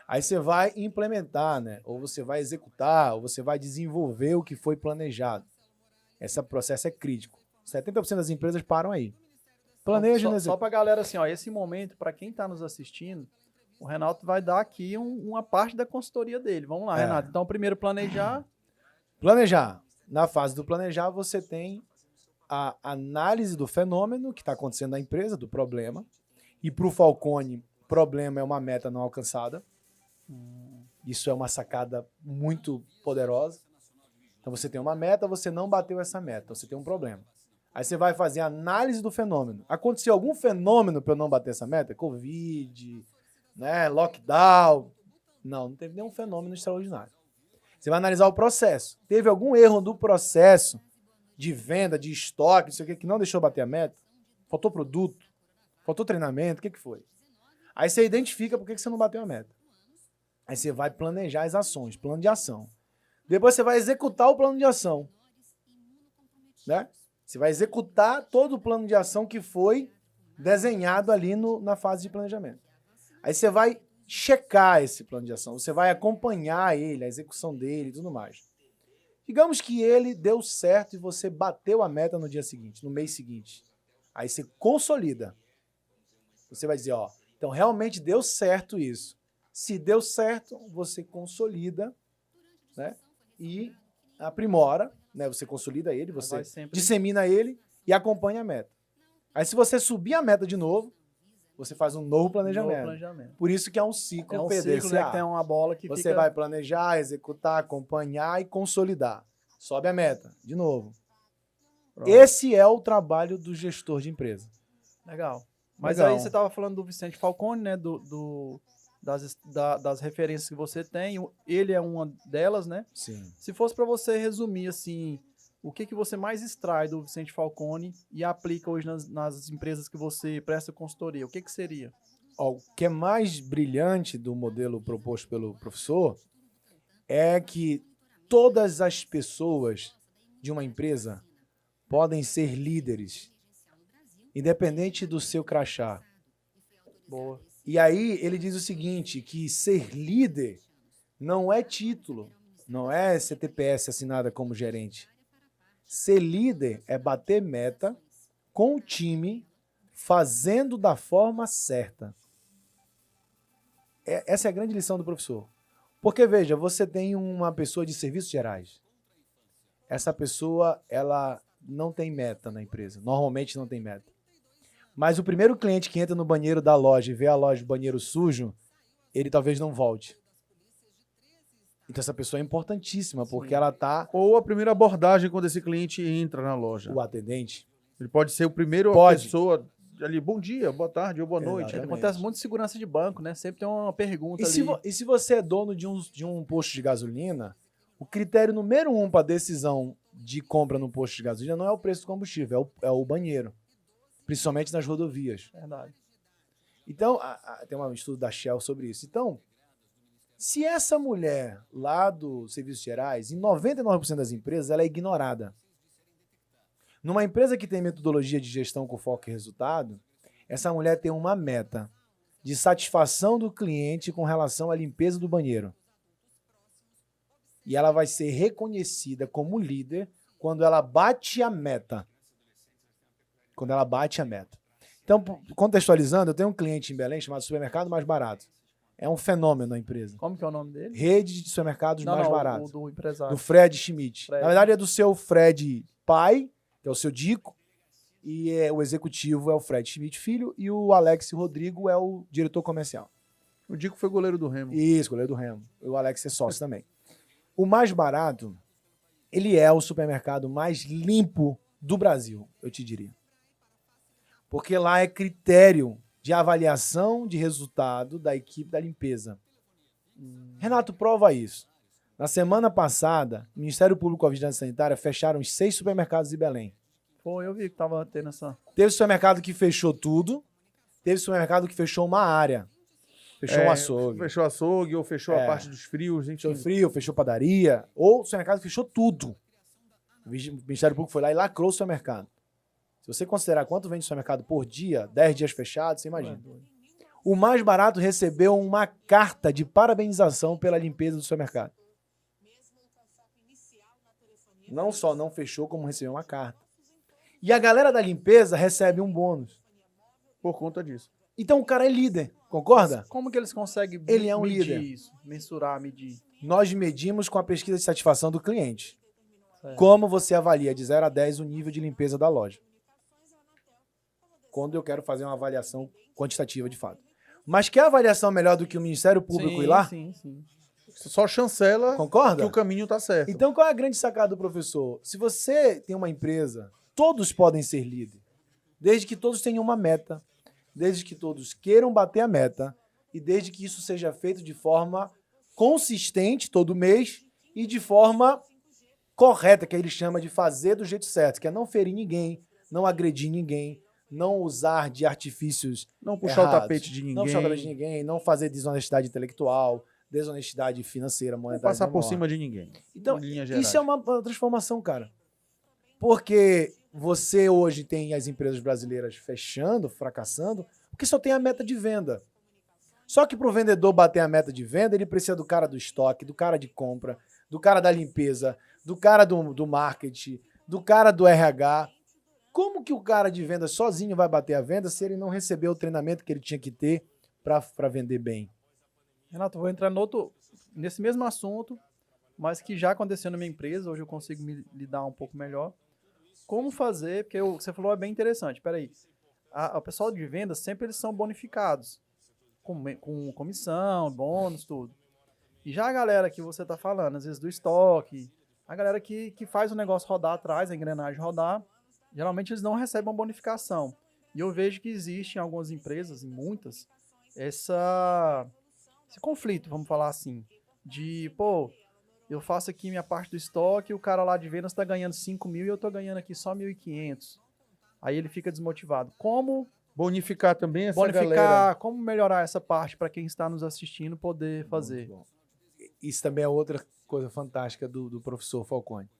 Aí você vai implementar, né? Ou você vai executar, ou você vai desenvolver o que foi planejado. Esse processo é crítico. 70% das empresas param aí. Planeja, Só pra galera assim, ó, esse momento, pra quem tá nos assistindo, o Renato vai dar aqui uma parte da consultoria dele. Vamos lá, Renato. Então, primeiro planejar. Planejar. Na fase do planejar, você tem a análise do fenômeno que está acontecendo na empresa, do problema. E para o Falcone, problema é uma meta não alcançada. Isso é uma sacada muito poderosa. Então você tem uma meta, você não bateu essa meta, você tem um problema. Aí você vai fazer a análise do fenômeno. Aconteceu algum fenômeno para eu não bater essa meta? Covid, né, lockdown. Não teve nenhum fenômeno extraordinário. Você vai analisar o processo. Teve algum erro do processo de venda, de estoque, não sei o que não deixou bater a meta? Faltou produto? Faltou treinamento? O que foi? Aí você identifica por que você não bateu a meta. Aí você vai planejar as ações, plano de ação. Depois você vai executar o plano de ação. Né? Você vai executar todo o plano de ação que foi desenhado ali na fase de planejamento. Aí você vai checar esse plano de ação, você vai acompanhar ele, a execução dele e tudo mais. Digamos que ele deu certo e você bateu a meta no dia seguinte, no mês seguinte. Aí você consolida. Você vai dizer, ó, então realmente deu certo isso. Se deu certo, você consolida, né? E aprimora, né? Você consolida ele, você dissemina ele e acompanha a meta. Aí se você subir a meta de novo, você faz um novo planejamento. Por isso que é um ciclo PDCA. Ciclo, né, que tem uma bola que você vai planejar, executar, acompanhar e consolidar. Sobe a meta, de novo. Pronto. Esse é o trabalho do gestor de empresa. Legal. Mas aí você estava falando do Vicente Falcone, né? Do das referências que você tem, ele é uma delas, né? Sim. Se fosse para você resumir, assim, o que você mais extrai do Vicente Falcone e aplica hoje nas empresas que você presta consultoria, o que seria? O que é mais brilhante do modelo proposto pelo professor é que todas as pessoas de uma empresa podem ser líderes, independente do seu crachá. Boa. E aí ele diz o seguinte, que ser líder não é título, não é CTPS assinada como gerente. Ser líder é bater meta com o time, fazendo da forma certa. Essa é a grande lição do professor. Porque, veja, você tem uma pessoa de serviços gerais. Essa pessoa, ela não tem meta na empresa. Normalmente não tem meta. Mas o primeiro cliente que entra no banheiro da loja e vê a loja, o banheiro sujo, ele talvez não volte. Então essa pessoa é importantíssima, porque ela tá... Ou a primeira abordagem quando esse cliente entra na loja. O atendente. Ele pode ser o primeiro Pode. pessoa ali, bom dia, boa tarde ou boa noite. Exatamente. Acontece muito de segurança de banco, né? Sempre tem uma pergunta E se você é dono de um posto de gasolina, o critério número 1 para decisão de compra no posto de gasolina não é o preço do combustível, é o banheiro. Principalmente nas rodovias. Verdade. Então, tem um estudo da Shell sobre isso. Então, se essa mulher lá do Serviços Gerais, em 99% das empresas, ela é ignorada. Numa empresa que tem metodologia de gestão com foco em resultado, essa mulher tem uma meta de satisfação do cliente com relação à limpeza do banheiro. E ela vai ser reconhecida como líder quando ela bate a meta. Quando ela bate a meta. Então, contextualizando, eu tenho um cliente em Belém chamado Supermercado Mais Barato. É um fenômeno na empresa. Como que é o nome dele? Rede de supermercados mais baratos. Do empresário. Do Fred Schmidt. Fred. Na verdade, é do seu Fred pai, que é o seu Dico, e o executivo é o Fred Schmidt filho, e o Alex Rodrigo é o diretor comercial. O Dico foi goleiro do Remo. Isso, goleiro do Remo. O Alex é sócio também. O Mais Barato, ele é o supermercado mais limpo do Brasil, eu te diria. Porque lá é critério de avaliação de resultado da equipe da limpeza. Renato, prova isso. Na semana passada, o Ministério Público e a Vigilância Sanitária fecharam os 6 supermercados de Belém. Foi, eu vi que tava tendo essa... Teve supermercado que fechou tudo, teve supermercado que fechou uma área. Fechou um açougue. Fechou açougue ou fechou a parte dos frios. Enfim. Fechou frio, fechou padaria. Ou o supermercado fechou tudo. O Ministério Público foi lá e lacrou o supermercado. Se você considerar quanto vende o supermercado por dia, 10 dias fechados, você imagina. O Mais Barato recebeu uma carta de parabenização pela limpeza do supermercado. Não só não fechou, como recebeu uma carta. E a galera da limpeza recebe um bônus. Por conta disso. Então o cara é líder, concorda? Como que eles conseguem Ele é um medir líder. isso? Mensurar, medir? Nós medimos com a pesquisa de satisfação do cliente. Certo. Como você avalia de 0 a 10 o nível de limpeza da loja? Quando eu quero fazer uma avaliação quantitativa de fato. Mas quer avaliação melhor do que o Ministério Público ir lá? Sim, sim. Só chancela Concorda? que o caminho tá certo. Então qual é a grande sacada do professor? Se você tem uma empresa, todos podem ser líder. Desde que todos tenham uma meta, desde que todos queiram bater a meta e desde que isso seja feito de forma consistente todo mês e de forma correta, que ele chama de fazer do jeito certo, que é não ferir ninguém, não agredir ninguém, não usar de artifícios Não puxar errados, o tapete de ninguém. não puxar o tapete de ninguém, não fazer desonestidade intelectual, desonestidade financeira, Não monetária. passar por menor. cima de ninguém. Então, Em linhas gerais. isso é uma transformação, cara. Porque você hoje tem as empresas brasileiras fechando, fracassando, porque só tem a meta de venda. Só que para o vendedor bater a meta de venda, ele precisa do cara do estoque, do cara de compra, do cara da limpeza, do cara do marketing, do cara do RH. Como que o cara de venda sozinho vai bater a venda se ele não receber o treinamento que ele tinha que ter para vender bem? Renato, vou entrar nesse mesmo assunto, mas que já aconteceu na minha empresa, hoje eu consigo me lidar um pouco melhor. Como fazer, porque o que você falou é bem interessante. Peraí, o pessoal de vendas sempre eles são bonificados, com comissão, bônus, tudo. E já a galera que você está falando, às vezes do estoque, a galera que faz o negócio rodar atrás, a engrenagem rodar, geralmente eles não recebem uma bonificação. E eu vejo que existe em algumas empresas, em muitas, esse conflito, vamos falar assim, de, pô, eu faço aqui minha parte do estoque, o cara lá de vendas tá ganhando 5 mil e eu tô ganhando aqui só 1.500. Aí ele fica desmotivado. Como Bonificar também essa galera. bonificar, como melhorar essa parte para quem está nos assistindo poder fazer? Muito bom. Isso também é outra coisa fantástica do professor Falcone.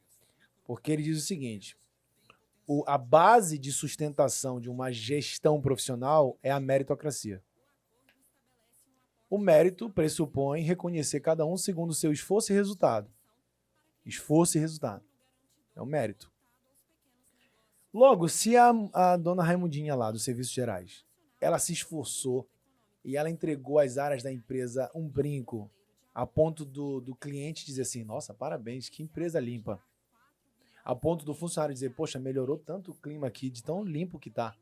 Porque ele diz o seguinte, a base de sustentação de uma gestão profissional é a meritocracia. O mérito pressupõe reconhecer cada um segundo o seu esforço e resultado. Esforço e resultado. É o mérito. Logo, se a dona Raimundinha lá, dos Serviços Gerais, ela se esforçou e ela entregou às áreas da empresa um brinco a ponto do cliente dizer assim, nossa, parabéns, que empresa limpa. A ponto do funcionário dizer, poxa, melhorou tanto o clima aqui, de tão limpo que tá,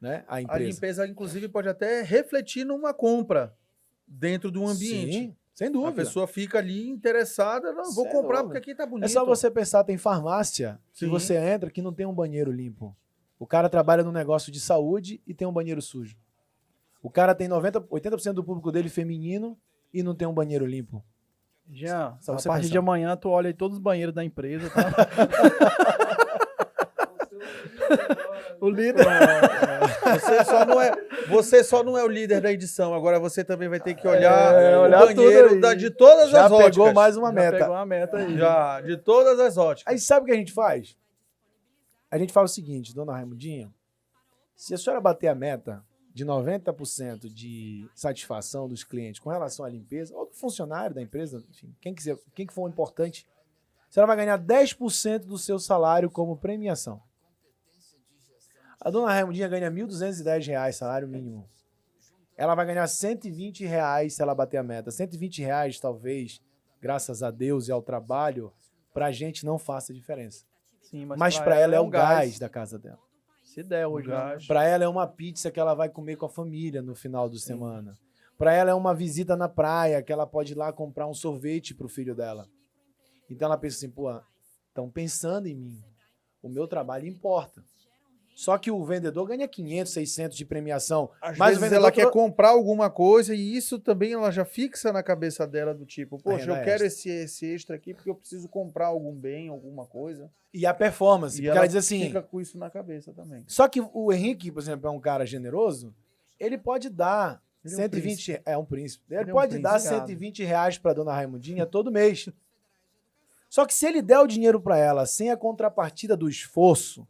né, a empresa. A limpeza, inclusive, pode até refletir numa compra dentro do ambiente. Sim, sem dúvida. A pessoa fica ali interessada, não, vou Sem comprar dúvida. porque aqui tá bonito. É só você pensar, tem farmácia que Sim. você entra que não tem um banheiro limpo. O cara trabalha num negócio de saúde e tem um banheiro sujo. O cara tem 80% do público dele feminino e não tem um banheiro limpo. Jean, Só a você partir pensar. de amanhã tu olha aí todos os banheiros da empresa, tá? O líder. Você só não é o líder da edição, agora você também vai ter que olhar o olhar tudo banheiro aí. de todas Já as óticas. pegou mais uma Já meta. pegou uma meta aí. Já, de todas as óticas. Aí sabe o que a gente faz? A gente faz o seguinte, dona Raimundinha, se a senhora bater a meta de 90% de satisfação dos clientes com relação à limpeza, ou do funcionário da empresa, enfim, quem que for importante, a senhora vai ganhar 10% do seu salário como premiação. A dona Raimundinha ganha R$ 1.210, salário mínimo. Ela vai ganhar R$ 120 se ela bater a meta. R$ 120, talvez, graças a Deus e ao trabalho, pra gente não faça diferença. Sim, Mas pra ela é o gás da casa dela. Se der hoje, gás. Pra ela é uma pizza que ela vai comer com a família no final de semana. Pra ela é uma visita na praia, que ela pode ir lá comprar um sorvete pro filho dela. Então ela pensa assim, pô, estão pensando em mim. O meu trabalho importa. Só que o vendedor ganha 500, 600 de premiação. Às Mas o vezes vendedor ela quer comprar alguma coisa e isso também ela já fixa na cabeça dela do tipo, poxa, renda eu quero esse extra aqui porque eu preciso comprar algum bem, alguma coisa. E a performance. E Porque ela diz assim... fica com isso na cabeça também. Só que o Henrique, por exemplo, é um cara generoso, ele pode dar Ele é um 120... É um príncipe. Ele é um pode dar príncipe. 120 reais pra dona Raimundinha todo mês. Só que se ele der o dinheiro pra ela sem a contrapartida do esforço,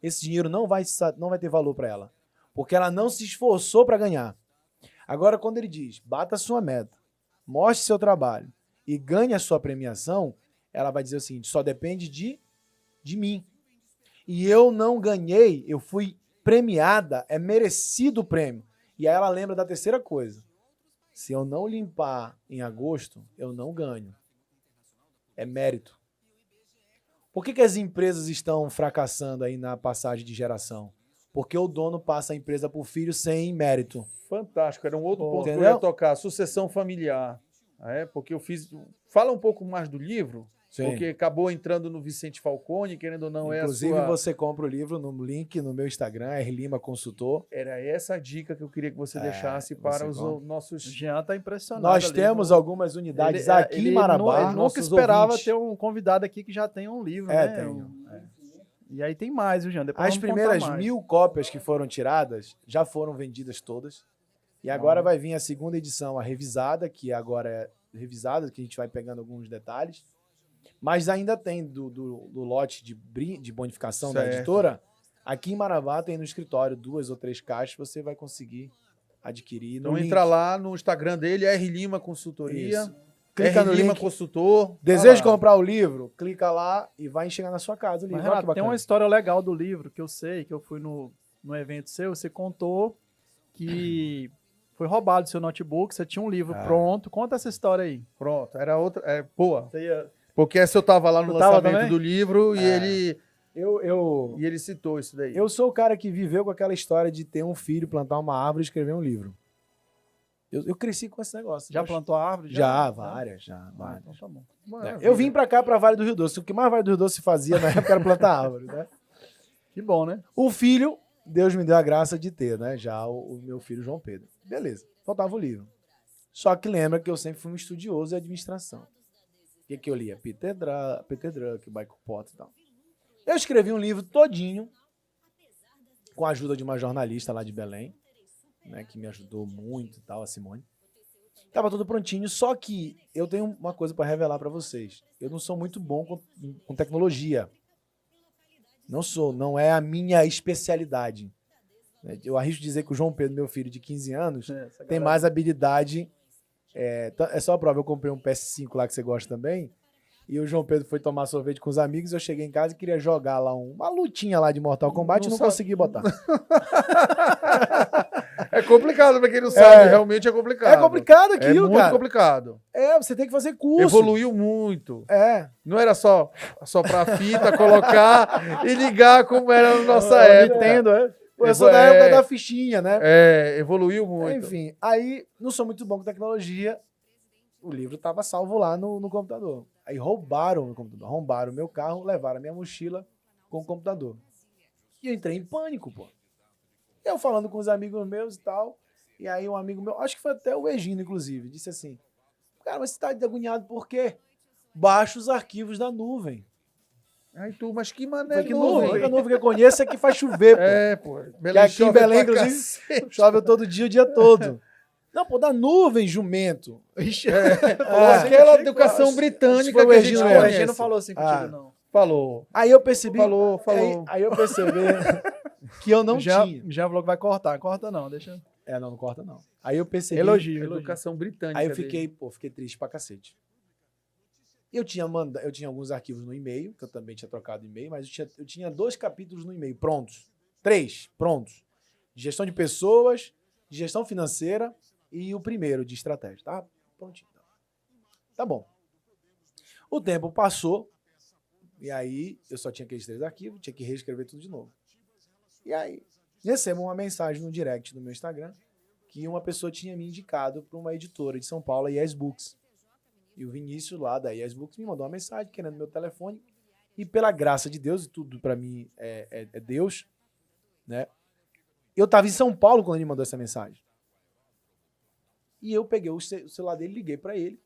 esse dinheiro não vai ter valor pra ela. Porque ela não se esforçou pra ganhar. Agora, quando ele diz, bata a sua meta, mostre seu trabalho e ganhe a sua premiação, ela vai dizer o seguinte, só depende de mim. E eu não ganhei, eu fui premiada, é merecido o prêmio. E aí ela lembra da terceira coisa. Se eu não limpar em agosto, eu não ganho. É mérito. Por que as empresas estão fracassando aí na passagem de geração? Porque o dono passa a empresa para o filho sem mérito. Fantástico, era um outro ponto Entendeu? que eu ia tocar, sucessão familiar. Porque eu fiz... Fala um pouco mais do livro, Sim. porque acabou entrando no Vicente Falcone, querendo ou não, Inclusive, é a sua... você compra o livro no link no meu Instagram, Lima Consultor. Era essa a dica que eu queria que você deixasse para os O nossos... Jean tá impressionado. Nós ali, temos viu? algumas unidades Ele- aqui ele em Marabá. nu- Ele nunca nossos esperava ouvintes. ter um convidado aqui que já tem um livro, né? Tenho. E aí tem mais, viu, Jean? Depois As vamos contar primeiras mais. 1.000 cópias que foram tiradas já foram vendidas todas. E agora vai vir a segunda edição, a revisada, que agora é revisada, que a gente vai pegando alguns detalhes. Mas ainda tem do lote de bonificação da Certo. editora. Aqui em Marabá tem no escritório 2 ou 3 caixas, você vai conseguir adquirir. Então no link. entra lá no Instagram dele, R Lima Consultoria, Isso. Clica R no Lima link. Consultor. Deseja Tá lá. comprar o livro? Clica lá e vai chegar na sua casa o livro. Mas, Olha que Renato, tem bacana. uma história legal do livro que eu sei, que eu fui no evento seu, você contou que foi roubado seu notebook, você tinha um livro pronto. Conta essa história aí. Pronto, era outra... boa. Você ia... Porque essa eu tava lá no Tu tava lançamento também? do livro e Eu ele citou isso daí. Eu sou o cara que viveu com aquela história de ter um filho, plantar uma árvore e escrever um livro. Eu cresci com esse negócio. Já Eu- plantou a árvore? Já, várias. Ah, várias. então tá bom. Maravilha. Eu vim pra cá, pra Vale do Rio Doce. O que mais Vale do Rio Doce fazia na época era plantar árvore, né? Que bom, né? O filho, Deus me deu a graça de ter, né? Já o meu filho João Pedro. Beleza. Faltava o livro. Só que lembra que eu sempre fui um estudioso de administração. O que eu lia? Peter Drucker, Michael Porter e tal. Eu escrevi um livro todinho, com a ajuda de uma jornalista lá de Belém, né, que me ajudou muito e tal, a Simone. Tava tudo prontinho, só que eu tenho uma coisa para revelar para vocês. Eu não sou muito bom com tecnologia. Não é a minha especialidade. Eu arrisco dizer que o João Pedro, meu filho de 15 anos, tem mais habilidade. É só a prova, eu comprei um PS5 lá que você gosta também, e o João Pedro foi tomar sorvete com os amigos, eu cheguei em casa e queria jogar lá uma lutinha lá de Mortal Kombat e não consegui botar. É complicado pra quem não sabe, realmente é complicado. É complicado aquilo, cara. É muito complicado. Você tem que fazer curso. Evoluiu muito. Não era só pra fita, colocar e ligar como era na nossa época. Entendo, Eu sou da época da fichinha, né? Evoluiu muito. Enfim, aí não sou muito bom com tecnologia. O livro estava salvo lá no computador. Aí roubaram o computador, arrombaram o meu carro, levaram a minha mochila com o computador. E eu entrei em pânico, pô. Eu falando com os amigos meus e tal, e aí um amigo meu, acho que foi até o Egino, inclusive, disse assim, cara, mas você tá agoniado por quê? Baixa os arquivos da nuvem. Aí tu, mas que maneira que nuvem? A única nuvem que eu conheço é que faz chover, pô. Belém aqui em Belém, inclusive, chove todo dia, o dia todo. Não, pô, da nuvem, jumento. Aquela educação britânica que a gente conhece. O Egino falou assim contigo, não. Falou. Aí eu percebi... Falou. Aí eu percebi que eu não tinha. Já falou que vai cortar. Corta não, deixa... Não corta não. Aí eu percebi... Elogio. Educação britânica. Aí eu fiquei triste pra cacete. Eu tinha alguns arquivos no e-mail, que eu também tinha trocado e-mail, mas eu tinha 2 capítulos no e-mail prontos. 3 prontos. De gestão de pessoas, de gestão financeira e o primeiro de estratégia. Tá prontinho. Tá bom. O tempo passou e aí eu só tinha aqueles 3 arquivos, tinha que reescrever tudo de novo. E aí recebo uma mensagem no direct do meu Instagram que uma pessoa tinha me indicado para uma editora de São Paulo, a Yes Books. E o Vinícius lá da Yes Books me mandou uma mensagem querendo meu telefone. E pela graça de Deus, e tudo para mim é Deus, né? Eu estava em São Paulo quando ele mandou essa mensagem. E eu peguei o celular dele, liguei para ele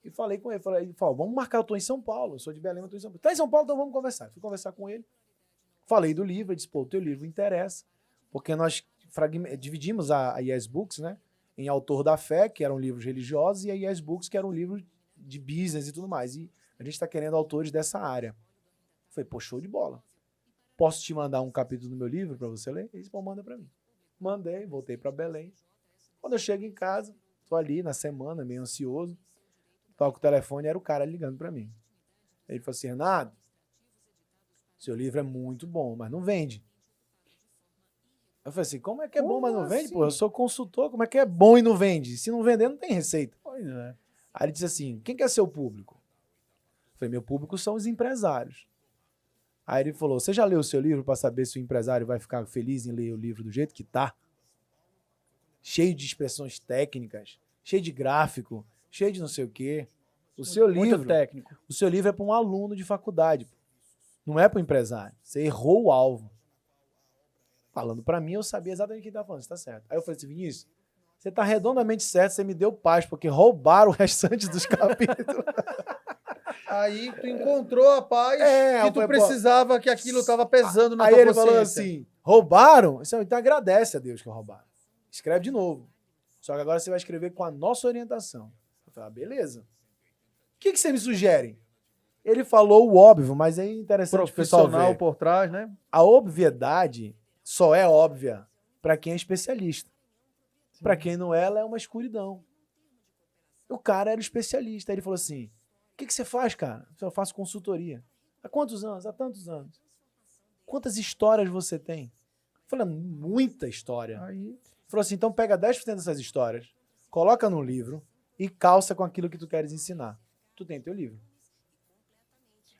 e falei com ele. Ele falou, vamos marcar, eu tô em São Paulo, eu sou de Belém, eu tô em São Paulo. Tá em São Paulo, então vamos conversar. Fui conversar com ele. Falei do livro, ele disse, pô, o teu livro interessa, porque nós dividimos a Yes Books, né? Em Autor da Fé, que eram livros religiosos, e a Yes Books, que era um livro de business e tudo mais. E a gente está querendo autores dessa área. Falei, pô, show de bola. Posso te mandar um capítulo do meu livro para você ler? Ele disse, pô, manda para mim. Mandei, voltei para Belém. Quando eu chego em casa, tô ali na semana, meio ansioso, toco o telefone, era o cara ligando para mim. Ele falou assim, Renato, seu livro é muito bom, mas não vende. Eu falei assim, como é que é bom, mas não vende? Pô, eu sou consultor, como é que é bom e não vende? Se não vender, não tem receita. Pois é. Aí ele disse assim, quem que é seu público? Eu falei, meu público são os empresários. Aí ele falou, você já leu o seu livro para saber se o empresário vai ficar feliz em ler o livro do jeito que tá? Cheio de expressões técnicas, cheio de gráfico, cheio de não sei o quê. O seu livro é para um aluno de faculdade, não é para o empresário. Você errou o alvo. Falando para mim, eu sabia exatamente o que ele estava falando, você tá certo. Aí eu falei assim, Vinícius, você tá redondamente certo, você me deu paz, porque roubaram o restante dos capítulos. Aí tu encontrou a paz que tu precisava, que aquilo estava pesando na tua consciência. Aí ele falou assim, roubaram? Então agradece a Deus que roubaram. Escreve de novo. Só que agora você vai escrever com a nossa orientação. Eu falei, beleza. O que você me sugere? Ele falou o óbvio, mas é interessante o pessoal ver. Por trás, né? A obviedade só é óbvia para quem é especialista. Para quem não é, ela é uma escuridão. O cara era especialista. Aí ele falou assim, o que você faz, cara? Eu faço consultoria. Há quantos anos? Há tantos anos. Quantas histórias você tem? Eu falei, muita história. Aí ele falou assim, então pega 10% dessas histórias, coloca num livro e calça com aquilo que tu queres ensinar. Tu tem teu livro.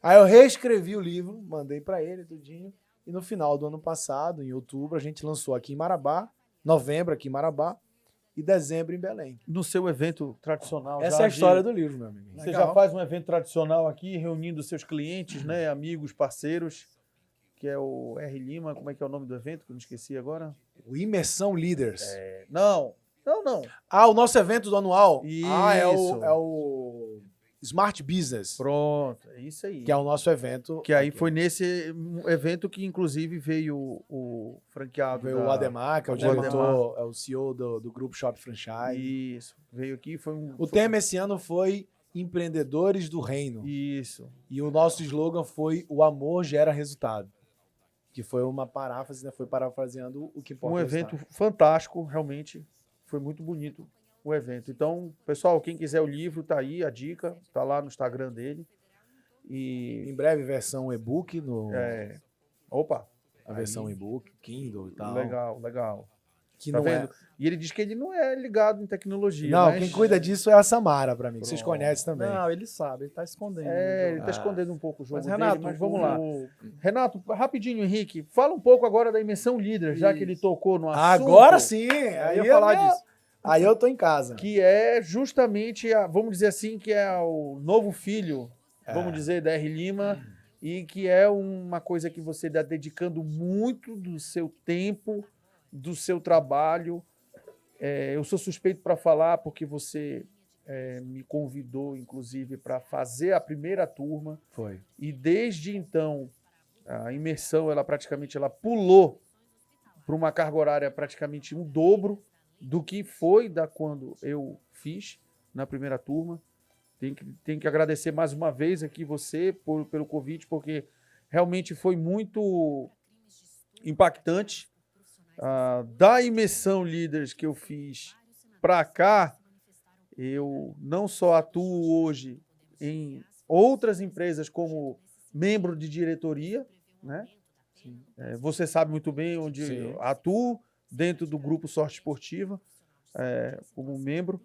Aí eu reescrevi o livro, mandei para ele, tudinho. E no final do ano passado, em outubro, a gente lançou aqui em Marabá, novembro aqui em Marabá, e dezembro em Belém. No seu evento tradicional. Essa é a história do livro, meu amigo. Você já faz um evento tradicional aqui, reunindo seus clientes, né, amigos, parceiros, que é o R. Lima, como é que é o nome do evento, que eu me esqueci agora? O Imersão Leaders. Não, Não. O nosso evento do anual. Isso. É o Smart Business. Pronto, é isso aí. Que é o nosso evento. Que aí foi nesse evento que, inclusive, veio o franqueado. Veio o Ademar, que é o diretor, é o CEO do Grupo Shop Franchise. Isso. Veio aqui, foi um... O tema esse ano foi Empreendedores do Reino. Isso. E o nosso slogan foi O Amor Gera Resultado. Que foi uma paráfrase, né? Foi parafraseando o que importa. Um evento fantástico, realmente. Foi muito bonito o evento. Então, pessoal, quem quiser o livro, tá aí a dica. Tá lá no Instagram dele. E em breve, versão e-book. Opa! A versão e-book, Kindle e tal. Legal. Que tá não vendo? é. E ele diz que ele não é ligado em tecnologia. Não, mas... quem cuida disso é a Samara, pra mim, que vocês conhecem também. Não, ele sabe, ele tá escondendo. Ele tá escondendo um pouco o jogo Renato, dele, mas vamos lá. Renato, rapidinho, Henrique, fala um pouco agora da imersão líder, já que ele tocou no assunto. Agora sim! Aí eu ia falar disso. Aí eu tô em casa. Que é justamente, vamos dizer assim, que é o novo filho, vamos dizer, da R. Lima, e que é uma coisa que você está dedicando muito do seu tempo, do seu trabalho. Eu sou suspeito para falar porque você me convidou, inclusive, para fazer a primeira turma. Foi. E desde então, a imersão, ela pulou para uma carga horária praticamente um dobro do que foi da quando eu fiz na primeira turma. Tenho que agradecer mais uma vez aqui você pelo convite, porque realmente foi muito impactante. Da imersão Líderes que eu fiz para cá, eu não só atuo hoje em outras empresas como membro de diretoria, né? Você sabe muito bem onde atuo, dentro do grupo Sorte Esportiva, como membro,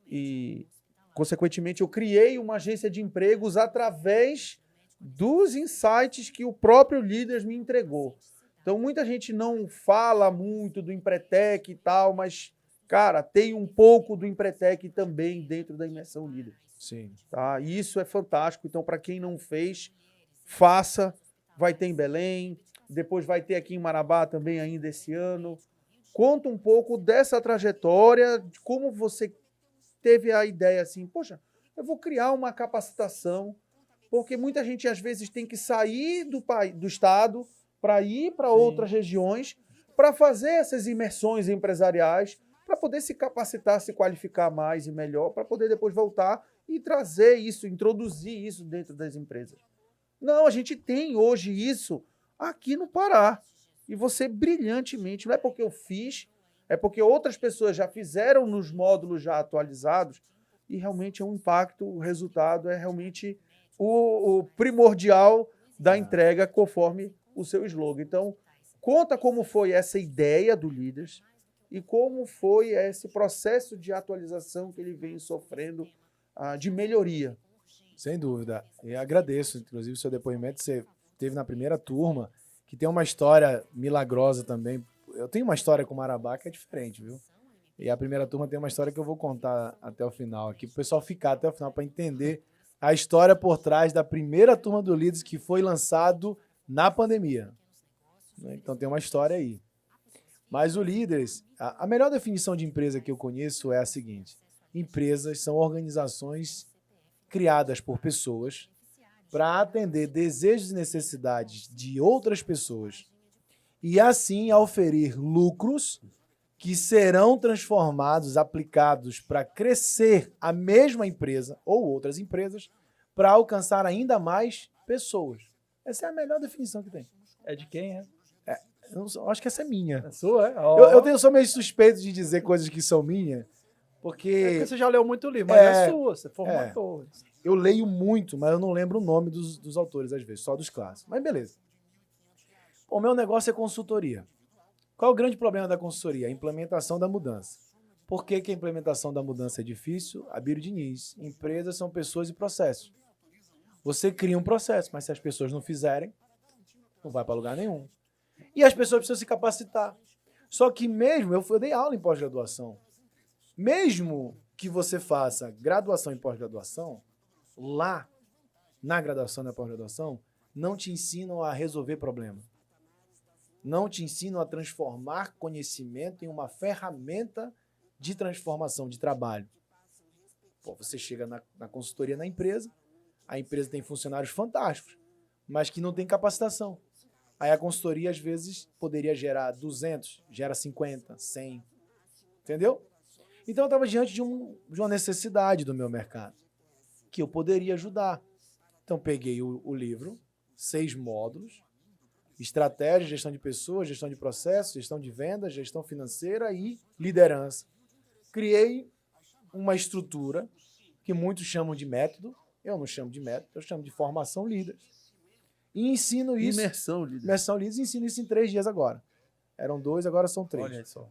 e, consequentemente, eu criei uma agência de empregos através dos insights que o próprio Líderes me entregou. Então, muita gente não fala muito do Empretec e tal, mas, cara, tem um pouco do Empretec também dentro da imersão Líderes. Sim. Tá? E isso é fantástico. Então, para quem não fez, faça. Vai ter em Belém, depois vai ter aqui em Marabá também ainda esse ano. Conta um pouco dessa trajetória, de como você teve a ideia assim, poxa, eu vou criar uma capacitação, porque muita gente às vezes tem que sair do estado para ir para outras regiões, para fazer essas imersões empresariais, para poder se capacitar, se qualificar mais e melhor, para poder depois voltar e trazer isso, introduzir isso dentro das empresas. Não, a gente tem hoje isso aqui no Pará. E você brilhantemente, não é porque eu fiz, é porque outras pessoas já fizeram nos módulos já atualizados, e realmente é um impacto, o resultado é realmente o primordial da entrega conforme o seu slogan. Então, conta como foi essa ideia do Líderes e como foi esse processo de atualização que ele vem sofrendo, de melhoria. Sem dúvida. E agradeço, inclusive, o seu depoimento. Você teve na primeira turma, que tem uma história milagrosa também. Eu tenho uma história com Marabá que é diferente, viu? E a primeira turma tem uma história que eu vou contar até o final aqui, para o pessoal ficar até o final para entender a história por trás da primeira turma do Líderes que foi lançado na pandemia. Então tem uma história aí. Mas o Líderes, a melhor definição de empresa que eu conheço é a seguinte: empresas são organizações criadas por pessoas para atender desejos e necessidades de outras pessoas e assim oferir lucros que serão transformados, aplicados para crescer a mesma empresa ou outras empresas para alcançar ainda mais pessoas. Essa é a melhor definição que tem. É de quem, Eu acho que essa é minha. É sua, é? Eu sou meio suspeito de dizer coisas que são minhas, porque você já leu muito livro, mas é sua, você formatou. Eu leio muito, mas eu não lembro o nome dos autores, às vezes, só dos clássicos. Mas beleza. O meu negócio é consultoria. Qual é o grande problema da consultoria? A implementação da mudança. Por que a implementação da mudança é difícil? Abílio Diniz. Empresas são pessoas e processos. Você cria um processo, mas se as pessoas não fizerem, não vai para lugar nenhum. E as pessoas precisam se capacitar. Só que mesmo, eu dei aula em pós-graduação, mesmo que você faça graduação em pós-graduação, lá, na graduação e na pós-graduação, não te ensinam a resolver problema. Não te ensinam a transformar conhecimento em uma ferramenta de transformação de trabalho. Pô, você chega na consultoria na empresa, a empresa tem funcionários fantásticos, mas que não tem capacitação. Aí a consultoria, às vezes, poderia gerar 200, gera 50, 100. Entendeu? Então eu estava diante de uma necessidade do meu mercado, que eu poderia ajudar. Então peguei o livro, 6 módulos, estratégia, gestão de pessoas, gestão de processos, gestão de vendas, gestão financeira e liderança. Criei uma estrutura que muitos chamam de método, eu não chamo de método, eu chamo de formação líder. E ensino isso. Imersão líder. Imersão líder, e ensino isso em 3 dias agora. Eram 2, agora são 3. Olha só.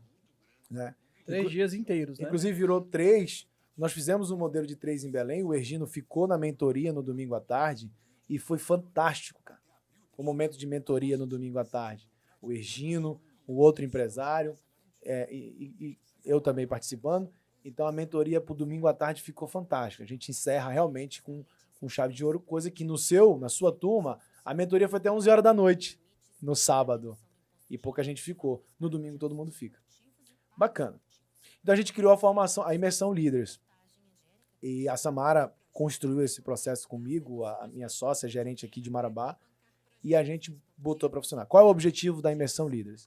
Né? 3 dias inteiros, né? Inclusive virou 3. Nós fizemos um modelo de 3 em Belém, o Ergino ficou na mentoria no domingo à tarde e foi fantástico, cara. O momento de mentoria no domingo à tarde. O Ergino, o outro empresário, e eu também participando. Então a mentoria para o domingo à tarde ficou fantástica. A gente encerra realmente com chave de ouro, coisa que na sua turma, a mentoria foi até 11 horas da noite, no sábado. E pouca gente ficou. No domingo todo mundo fica. Bacana. Então a gente criou a formação, a imersão Líderes. E a Samara construiu esse processo comigo, a minha sócia, gerente aqui de Marabá, e a gente botou para funcionar. Qual é o objetivo da imersão Líderes?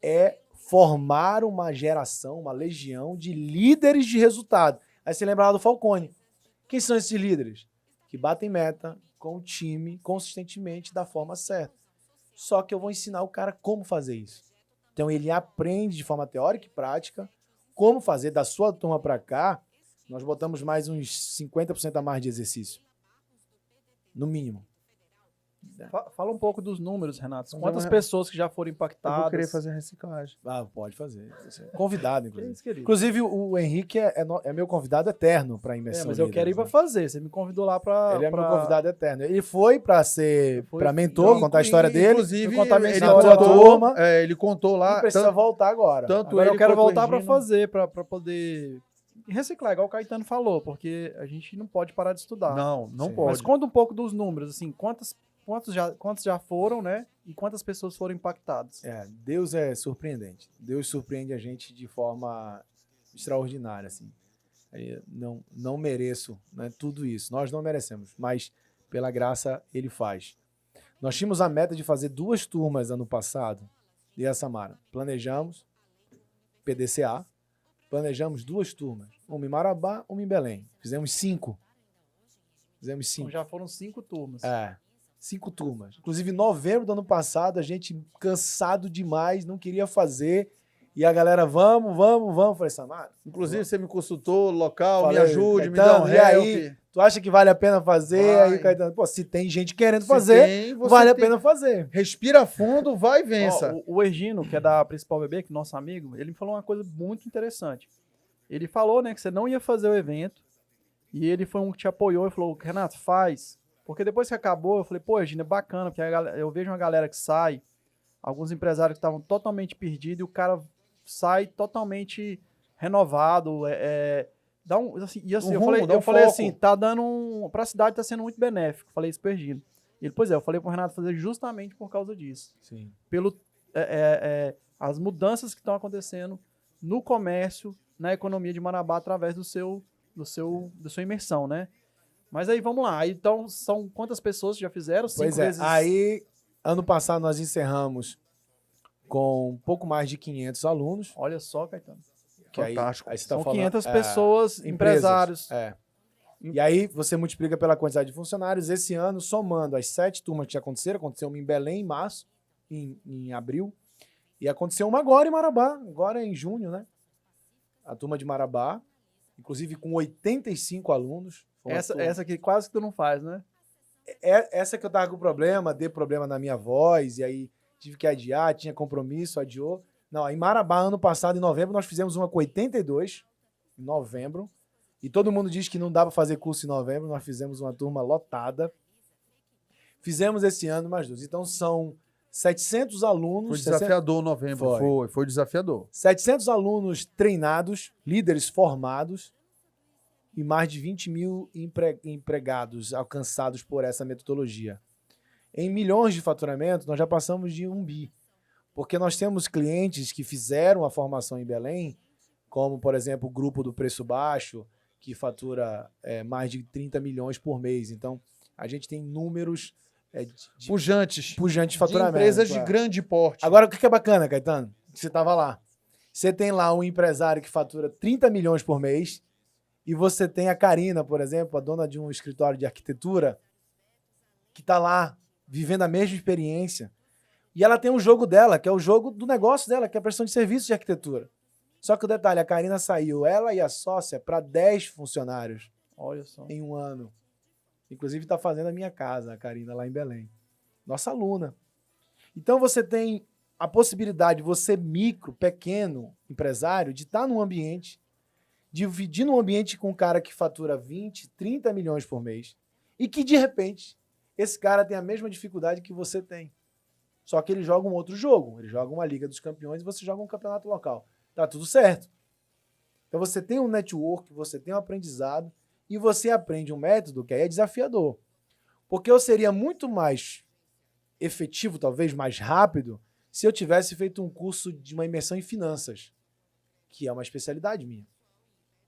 É formar uma geração, uma legião de líderes de resultado. Aí você lembra lá do Falcone. Quem são esses líderes? Que batem meta com o time consistentemente da forma certa. Só que eu vou ensinar o cara como fazer isso. Então ele aprende de forma teórica e prática como fazer. Da sua turma para cá, nós botamos mais uns 50% a mais de exercício. No mínimo. Fala um pouco dos números, Renato. Quantas pessoas que já foram impactadas? Eu vou querer fazer reciclagem. Ah, pode fazer. Convidado, inclusive. Isso, Inclusive, o Henrique é meu convidado eterno para a imersão. Mas eu quero ir para fazer. Você me convidou lá para... Ele é meu convidado eterno. Ele foi para mentor, contar a história dele. Inclusive, contar minha ele história contou, ele contou lá. Não precisa voltar agora. Agora eu quero voltar para fazer, para poder... reciclar, igual o Caetano falou, porque a gente não pode parar de estudar. Não Sim. pode. Mas conta um pouco dos números, assim, quantos já foram, né? E quantas pessoas foram impactadas? Deus é surpreendente. Deus surpreende a gente de forma extraordinária, assim. Não mereço, né, tudo isso. Nós não merecemos, mas pela graça Ele faz. Nós tínhamos a meta de fazer 2 turmas ano passado, e a Samara. Planejamos, PDCA, planejamos 2 turmas. Uma em Marabá, uma em Belém. Fizemos 5. Então já foram 5 turmas. 5 turmas. Inclusive, em novembro do ano passado, a gente cansado demais, não queria fazer. E a galera, vamos. Falei, Samara. Inclusive, você me consultou, local, Falei, me ajude, me Caetano, dá um e aí, tu acha que vale a pena fazer? Vai. Aí, Caetano, pô, se tem gente querendo fazer, vale a pena fazer. Respira fundo, vai e vença. O Ergino, que é da Principal Bebê, que é nosso amigo, ele me falou uma coisa muito interessante. Ele falou, né, que você não ia fazer o evento, e ele foi um que te apoiou e falou, Renato, faz. Porque depois que acabou, eu falei, pô, Ergino, é bacana, porque eu vejo uma galera que sai, alguns empresários que estavam totalmente perdidos, e o cara sai totalmente renovado, dá um, assim, e assim, eu falei assim, tá dando pra cidade tá sendo muito benéfico, falei isso pro Ergino. Ele, pois é, eu falei pro Renato fazer justamente por causa disso. Sim. Pelo, as mudanças que estão acontecendo no comércio, na economia de Marabá, através da sua imersão, né? Mas aí, vamos lá. Então, são quantas pessoas já fizeram? 5 vezes... Aí, ano passado, nós encerramos com um pouco mais de 500 alunos. Olha só, Caetano. Fantástico. Aí você tá São falando, 500 pessoas, empresários. E aí, você multiplica pela quantidade de funcionários. Esse ano, somando as 7 turmas que já aconteceu uma em Belém em março, em abril, e aconteceu uma agora em Marabá, agora em junho, né? A turma de Marabá, inclusive com 85 alunos. Essa aqui quase que tu não faz, né? Essa que eu tava com problema, dei problema na minha voz, e aí tive que adiar, tinha compromisso, adiou. Não, em Marabá, ano passado, em novembro, nós fizemos uma com 82, em novembro, e todo mundo diz que não dá para fazer curso em novembro, nós fizemos uma turma lotada. Fizemos esse ano mais 2. Então, são 700 alunos... Foi desafiador em novembro, foi desafiador. 700 alunos treinados, líderes formados, e mais de 20 mil empregados alcançados por essa metodologia. Em milhões de faturamento, nós já passamos de 1 bi. Porque nós temos clientes que fizeram a formação em Belém como, por exemplo, o grupo do Preço Baixo, que fatura mais de 30 milhões por mês. Então, a gente tem números pujantes de faturamento. De empresas de grande porte. Agora, o que é bacana, Caetano? Você estava lá. Você tem lá um empresário que fatura 30 milhões por mês e você tem a Karina, por exemplo, a dona de um escritório de arquitetura, que está lá vivendo a mesma experiência. E ela tem um jogo dela, que é o jogo do negócio dela, que é a prestação de serviços de arquitetura. Só que o detalhe, a Karina saiu, ela e a sócia, para 10 funcionários. Olha só. Em um ano. Inclusive está fazendo a minha casa, a Karina, lá em Belém. Nossa aluna. Então você tem a possibilidade, você micro, pequeno empresário, de estar num ambiente, dividir num ambiente com um cara que fatura 20, 30 milhões por mês e que, de repente, esse cara tem a mesma dificuldade que você tem. Só que ele joga um outro jogo. Ele joga uma Liga dos Campeões e você joga um campeonato local. Tá tudo certo. Então você tem um network, você tem um aprendizado e você aprende um método que aí é desafiador. Porque eu seria muito mais efetivo, talvez mais rápido, se eu tivesse feito um curso de uma imersão em finanças, que é uma especialidade minha.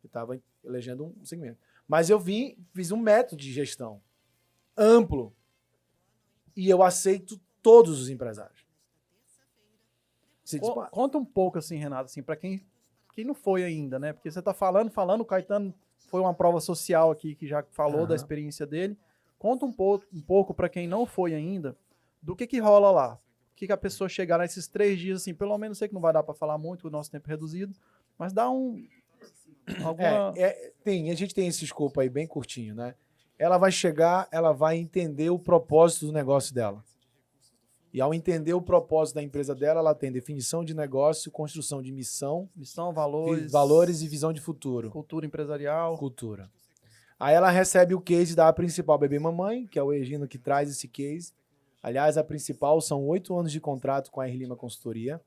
Eu estava elegendo um segmento. Mas eu fiz um método de gestão amplo e eu aceito todos os empresários. Conta um pouco, assim, Renato, assim, para quem não foi ainda, né? Porque você está falando, o Caetano foi uma prova social aqui, que já falou da experiência dele. Conta um pouco para quem não foi ainda, do que rola lá. O que a pessoa chegar nesses 3 dias, assim, pelo menos sei que não vai dar para falar muito, o nosso tempo é reduzido, mas dá alguma... A gente tem esse escopo aí bem curtinho, né? Ela vai chegar, ela vai entender o propósito do negócio dela. E ao entender o propósito da empresa dela, ela tem definição de negócio, construção de missão, valores e visão de futuro. Cultura empresarial. Cultura. Aí ela recebe o case da principal bebê mamãe, que é o Egino que traz esse case. Aliás, a principal são 8 anos de contrato com a R. Consultoria.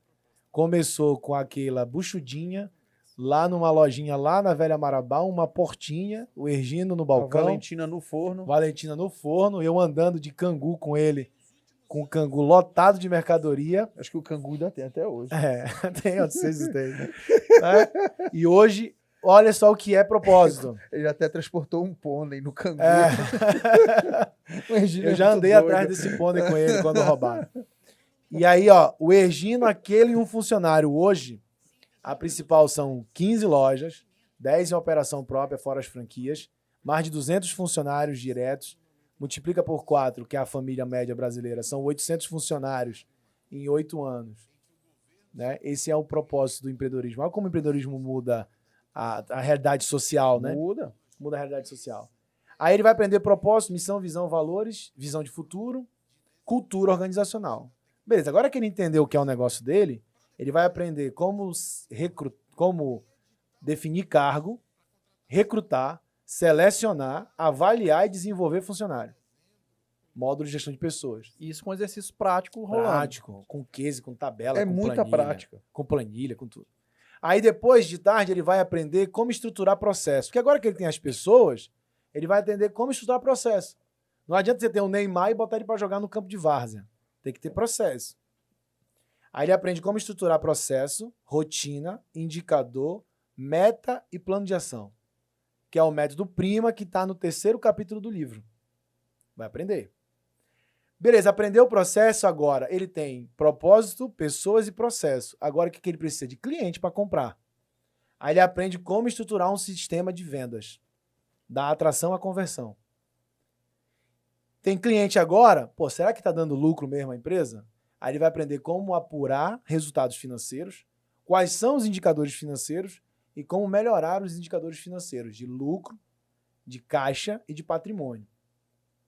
Começou com aquela buchudinha, lá numa lojinha lá na Velha Marabá, uma portinha, o Egino no balcão. Valentina no forno. Eu andando de cangu com ele, com o cangu lotado de mercadoria. Acho que o cangu ainda tem até hoje. Tem, vocês têm. Né? E hoje, olha só o que é propósito. Ele até transportou um pônei no cangu. Eu já andei atrás desse pônei com ele quando roubaram. E aí, ó, o Egino, aquele e um funcionário hoje, a principal são 15 lojas, 10 em operação própria, fora as franquias, mais de 200 funcionários diretos, multiplica por 4, que é a família média brasileira, são 800 funcionários em 8 anos. Né? Esse é o propósito do empreendedorismo. Olha como o empreendedorismo muda a realidade social, né? Muda a realidade social. Aí ele vai aprender propósito, missão, visão, valores, visão de futuro, cultura organizacional. Beleza, agora que ele entendeu o que é o negócio dele, ele vai aprender como definir cargo, recrutar, selecionar, avaliar e desenvolver funcionário. Módulo de gestão de pessoas. Isso com exercício prático rolando. Prático, com case, com tabela, com muita planilha, prática. Com planilha, com tudo. Aí depois de tarde ele vai aprender como estruturar processo. Porque agora que ele tem as pessoas, ele vai aprender como estruturar processo. Não adianta você ter um Neymar e botar ele para jogar no campo de várzea. Tem que ter processo. Aí ele aprende como estruturar processo, rotina, indicador, meta e plano de ação. Que é o método Prima, que está no 3º capítulo do livro. Vai aprender. Beleza, aprendeu o processo agora. Ele tem propósito, pessoas e processo. Agora o que ele precisa? De cliente para comprar. Aí ele aprende como estruturar um sistema de vendas. Da atração à conversão. Tem cliente agora? Pô, será que está dando lucro mesmo a empresa? Aí ele vai aprender como apurar resultados financeiros, quais são os indicadores financeiros e como melhorar os indicadores financeiros de lucro, de caixa e de patrimônio.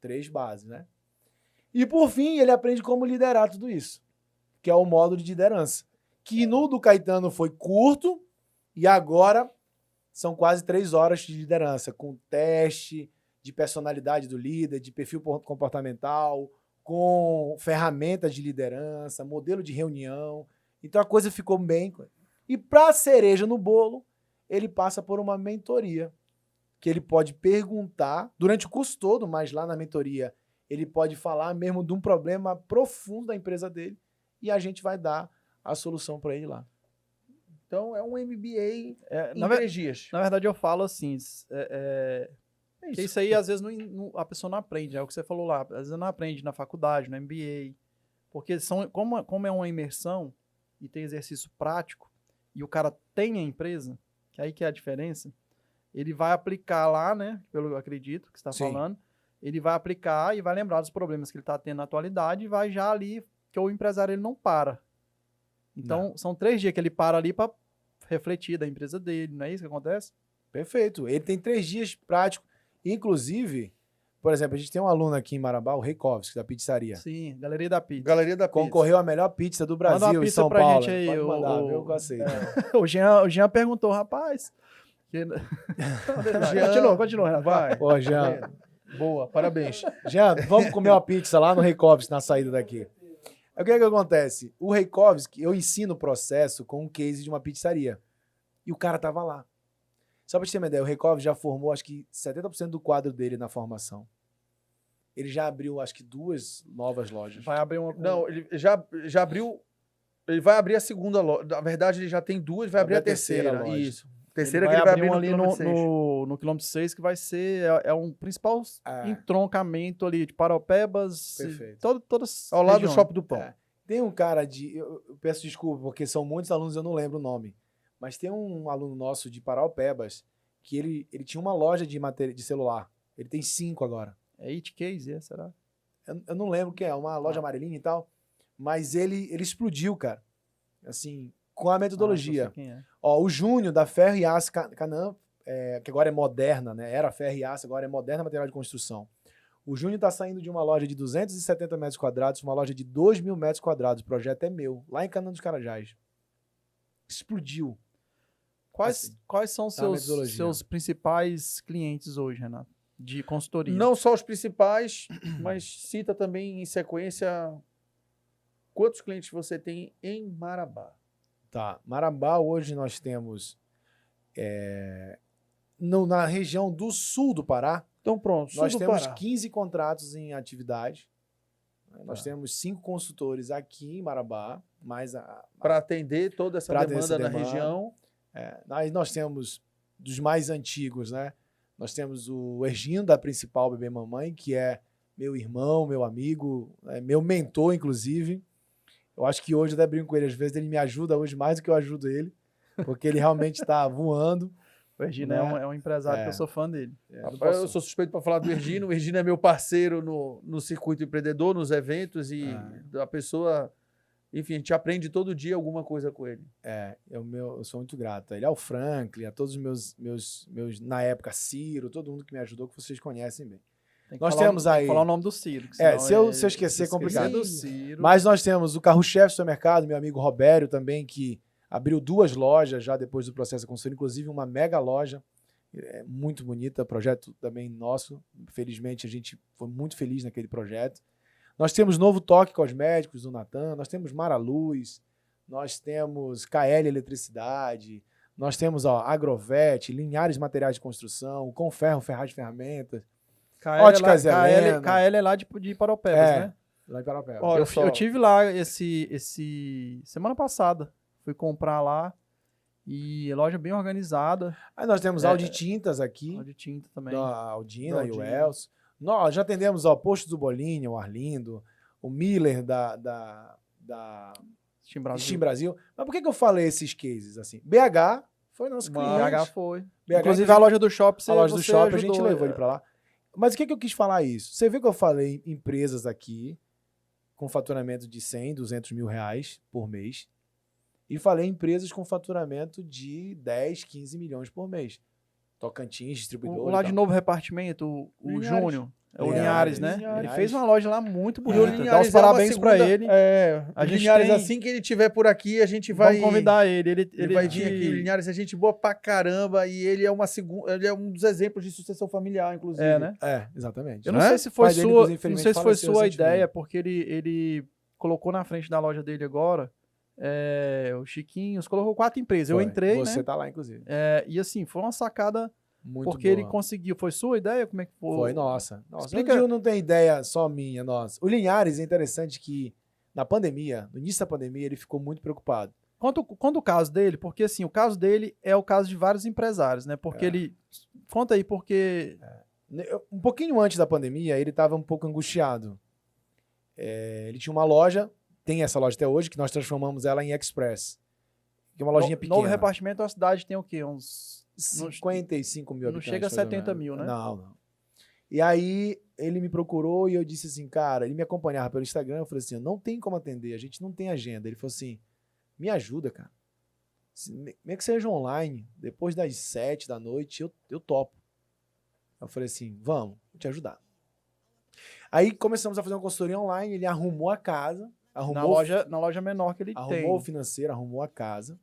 3 bases, né? E, por fim, ele aprende como liderar tudo isso, que é o módulo de liderança, que no do Caetano foi curto e agora são quase 3 horas de liderança, com teste de personalidade do líder, de perfil comportamental, com ferramentas de liderança, modelo de reunião. Então a coisa ficou bem. E para a cereja no bolo, ele passa por uma mentoria, que ele pode perguntar durante o curso todo, mas lá na mentoria ele pode falar mesmo de um problema profundo da empresa dele e a gente vai dar a solução para ele lá. Então, é um MBA em Na 3 dias. Na verdade, eu falo assim, que isso aí às vezes a pessoa não aprende, é o que você falou lá, às vezes não aprende na faculdade, no MBA, porque como é uma imersão e tem exercício prático, e o cara tem a empresa, que aí que é a diferença, ele vai aplicar lá, né, pelo acredito que você está falando, ele vai aplicar e vai lembrar dos problemas que ele está tendo na atualidade e vai já ali, que o empresário ele não para. Então, são 3 dias que ele para ali para refletir da empresa dele, não é isso que acontece? Perfeito. Ele tem 3 dias práticos. Inclusive, por exemplo, a gente tem um aluno aqui em Marabá, o Reikovski, da pizzaria. Sim, Galeria da Pizza. Galeria da Pizza. Concorreu a melhor pizza do Manda Brasil uma em pizza São pra Paulo. gente aí, Pode mandar, viu? Eu aceito. O Jean perguntou, rapaz... Continua, Renato. Vai. Pô, Jean. Boa, parabéns. Jean, vamos comer uma pizza lá no Reikovski, na saída daqui. Aí o que acontece? O Reikovski, eu ensino o processo com um case de uma pizzaria. E o cara tava lá. Só pra te ter uma ideia, o Reikovski já formou, acho que 70% do quadro dele na formação. Ele já abriu, acho que 2 novas lojas. Vai abrir uma... Não, ele já abriu... Ele vai abrir a segunda loja. Na verdade, ele já tem 2, vai abrir a terceira loja. Isso. Terceira ele que ele vai abrir um no ali quilômetro 6. no quilômetro 6, que vai ser um principal entroncamento ali de Paraupebas. Perfeito. Todas Ao lado do regiões. Shopping do Pão. É. Tem um cara de... Eu peço desculpa, porque são muitos alunos, eu não lembro o nome. Mas tem um aluno nosso de Paraupebas que ele tinha uma loja de celular. Ele tem 5 agora. É It Case, será? Eu não lembro quem é, uma loja amarelinha e tal. Mas ele explodiu, cara. Assim, com a metodologia. Não sei quem é. Ó, o Júnior da Ferro e Aço Canaã, que agora é moderna, né? Era Ferro e Aço, agora é Moderna Material de Construção. O Júnior está saindo de uma loja de 270 metros quadrados para uma loja de 2.000 metros quadrados. O projeto é meu, lá em Canaã dos Carajás. Explodiu. Quais são seus principais clientes hoje, Renato? De consultoria? Não só os principais, mas cita também em sequência quantos clientes você tem em Marabá. Tá. Marabá, hoje nós temos na região do sul do Pará. Então pronto, Nós temos 15 contratos em atividade. Nós temos 5 consultores aqui em Marabá, para atender toda essa demanda na região. Aí nós temos dos mais antigos, né? Nós temos o Ergino da Principal Bebê Mamãe, que é meu irmão, meu amigo, meu mentor, inclusive. Eu acho que hoje eu até brinco com ele, às vezes ele me ajuda hoje mais do que eu ajudo ele, porque ele realmente está voando. O Ergino é um empresário que eu sou fã dele. Eu sou suspeito para falar do Ergino. O Ergino é meu parceiro no circuito empreendedor, nos eventos, e a pessoa, enfim, a gente aprende todo dia alguma coisa com ele. Eu sou muito grato a ele, ao Franklin, a todos os meus na época, Ciro, todo mundo que me ajudou, que vocês conhecem bem. Nós temos aí... falar o nome do Ciro. Se eu esquecer, é complicado. Mas nós temos o carro-chefe do supermercado, meu amigo Robério também, que abriu 2 lojas já depois do processo da construção, inclusive uma mega loja, muito bonita, projeto também nosso. Felizmente, a gente foi muito feliz naquele projeto. Nós temos Novo Toque Cosméticos do Natan, nós temos Mara Luz, nós temos KL Eletricidade, nós temos Agrovet, Linhares Materiais de Construção, Conferro Ferraz de Ferramentas, Óticas Helena. KL é lá de Paraupebas, né? Lá de Paraupebas. Eu tive lá semana passada. Fui comprar lá e loja bem organizada. Aí nós temos Audi Tintas aqui. Audi Tinta também. A Aldina e o Elcio. Nós já atendemos Posto do Bolinho, o Arlindo, o Miller da Steam Brasil. Mas por que eu falei esses cases assim? BH foi nosso cliente. BH foi. Inclusive a loja do shopping, a gente levou ele para lá. Mas o que eu quis falar isso? Você viu que eu falei empresas aqui com faturamento de 100, 200 mil reais por mês. E falei empresas com faturamento de 10, 15 milhões por mês. Tocantins, distribuidor. O lá de Novo Repartimento, o Júnior. É o Linhares, né? Linhares. Ele fez uma loja lá muito bonita. Dá os parabéns pra ele. A gente Linhares, assim que ele estiver por aqui, a gente vai... Vamos convidar ele. Ele vai vir aqui. Linhares é gente boa pra caramba e ele é ele é um dos exemplos de sucessão familiar, inclusive. Né? Exatamente. Eu não sei se foi sua ideia, porque ele colocou na frente da loja dele agora o Chiquinhos, colocou 4 empresas. Eu entrei, Você tá lá, inclusive. E assim, foi uma sacada... Muito porque boa. ele conseguiu. Foi sua ideia? Como é que foi? Foi nossa. Explica... Eu não tenho ideia só minha, nossa. O Linhares é interessante que, na pandemia, no início da pandemia, ele ficou muito preocupado. Conta o caso dele, porque assim, o caso dele é o caso de vários empresários, né? Porque ele... Conta aí, porque... Um pouquinho antes da pandemia, ele estava um pouco angustiado. Ele tinha uma loja, tem essa loja até hoje, que nós transformamos ela em Express. Que é uma lojinha pequena. Novo repartimento da cidade tem o quê? Uns... 55 mil habitantes. Não chega a 70 mil, né? Não. E aí, ele me procurou e eu disse assim, cara, ele me acompanhava pelo Instagram, eu falei assim, não tem como atender, a gente não tem agenda. Ele falou assim, me ajuda, cara. Mesmo que seja online, depois das 7 da noite, eu topo. Eu falei assim, vamos, vou te ajudar. Aí começamos a fazer uma consultoria online, ele arrumou a casa, na loja menor que ele tem. Arrumou o financeiro, arrumou a casa.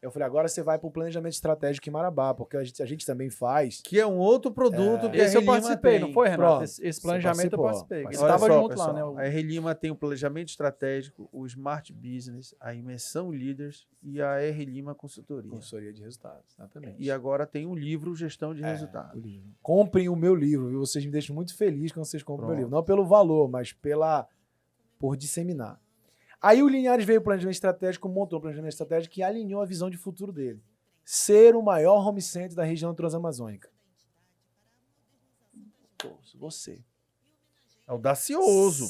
Eu falei, agora você vai para o planejamento estratégico em Marabá, porque a gente também faz. Que é um outro produto que esse a eu participei, tem. não foi, Renato? Pronto, esse planejamento eu participei. Você Olha estava só, junto pessoal, lá, né? A R Lima tem o planejamento estratégico, o Smart Business, a imersão Leaders e a R Lima Consultoria. Consultoria de resultados, exatamente. E agora tem um livro Gestão de Resultados. O livro. Comprem o meu livro, viu? Vocês me deixam muito feliz quando vocês compram o meu livro. Não pelo valor, mas por disseminar. Aí o Linhares veio o planejamento estratégico, montou o planejamento estratégico e alinhou a visão de futuro dele. Ser o maior home center da região transamazônica. Você. É audacioso.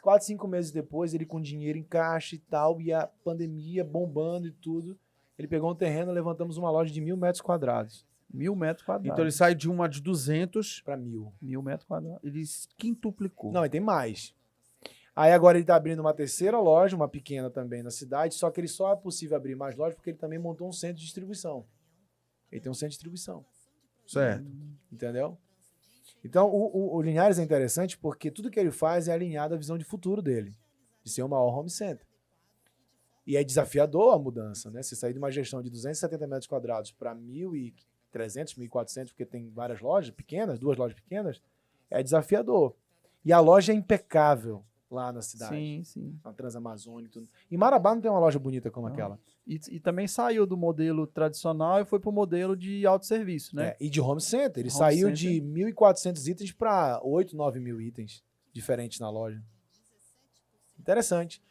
4, 5 meses depois, ele com dinheiro em caixa e tal, e a pandemia bombando e tudo, ele pegou um terreno, levantamos uma loja de 1.000 metros quadrados. 1.000 metros quadrados. Então ele sai de uma de 200 para 1.000. 1.000 metros quadrados. Ele quintuplicou. Não, e tem mais. Aí agora ele está abrindo uma terceira loja, uma pequena também na cidade, só que ele só é possível abrir mais lojas porque ele também montou um centro de distribuição. Ele tem um centro de distribuição. Certo. Entendeu? Então, o Linhares é interessante porque tudo que ele faz é alinhado à visão de futuro dele, de ser o maior home center. E é desafiador a mudança, né? Você sair de uma gestão de 270 metros quadrados para 1.300, 1.400, porque tem várias lojas pequenas, 2 lojas pequenas, é desafiador. E a loja é impecável lá na cidade. Sim. Na Transamazônica e tudo. Em Marabá não tem uma loja bonita como aquela. E também saiu do modelo tradicional e foi para o modelo de autosserviço, né? E de home center. Ele saiu de 1.400 itens para 8, 9 mil itens diferentes na loja. Interessante.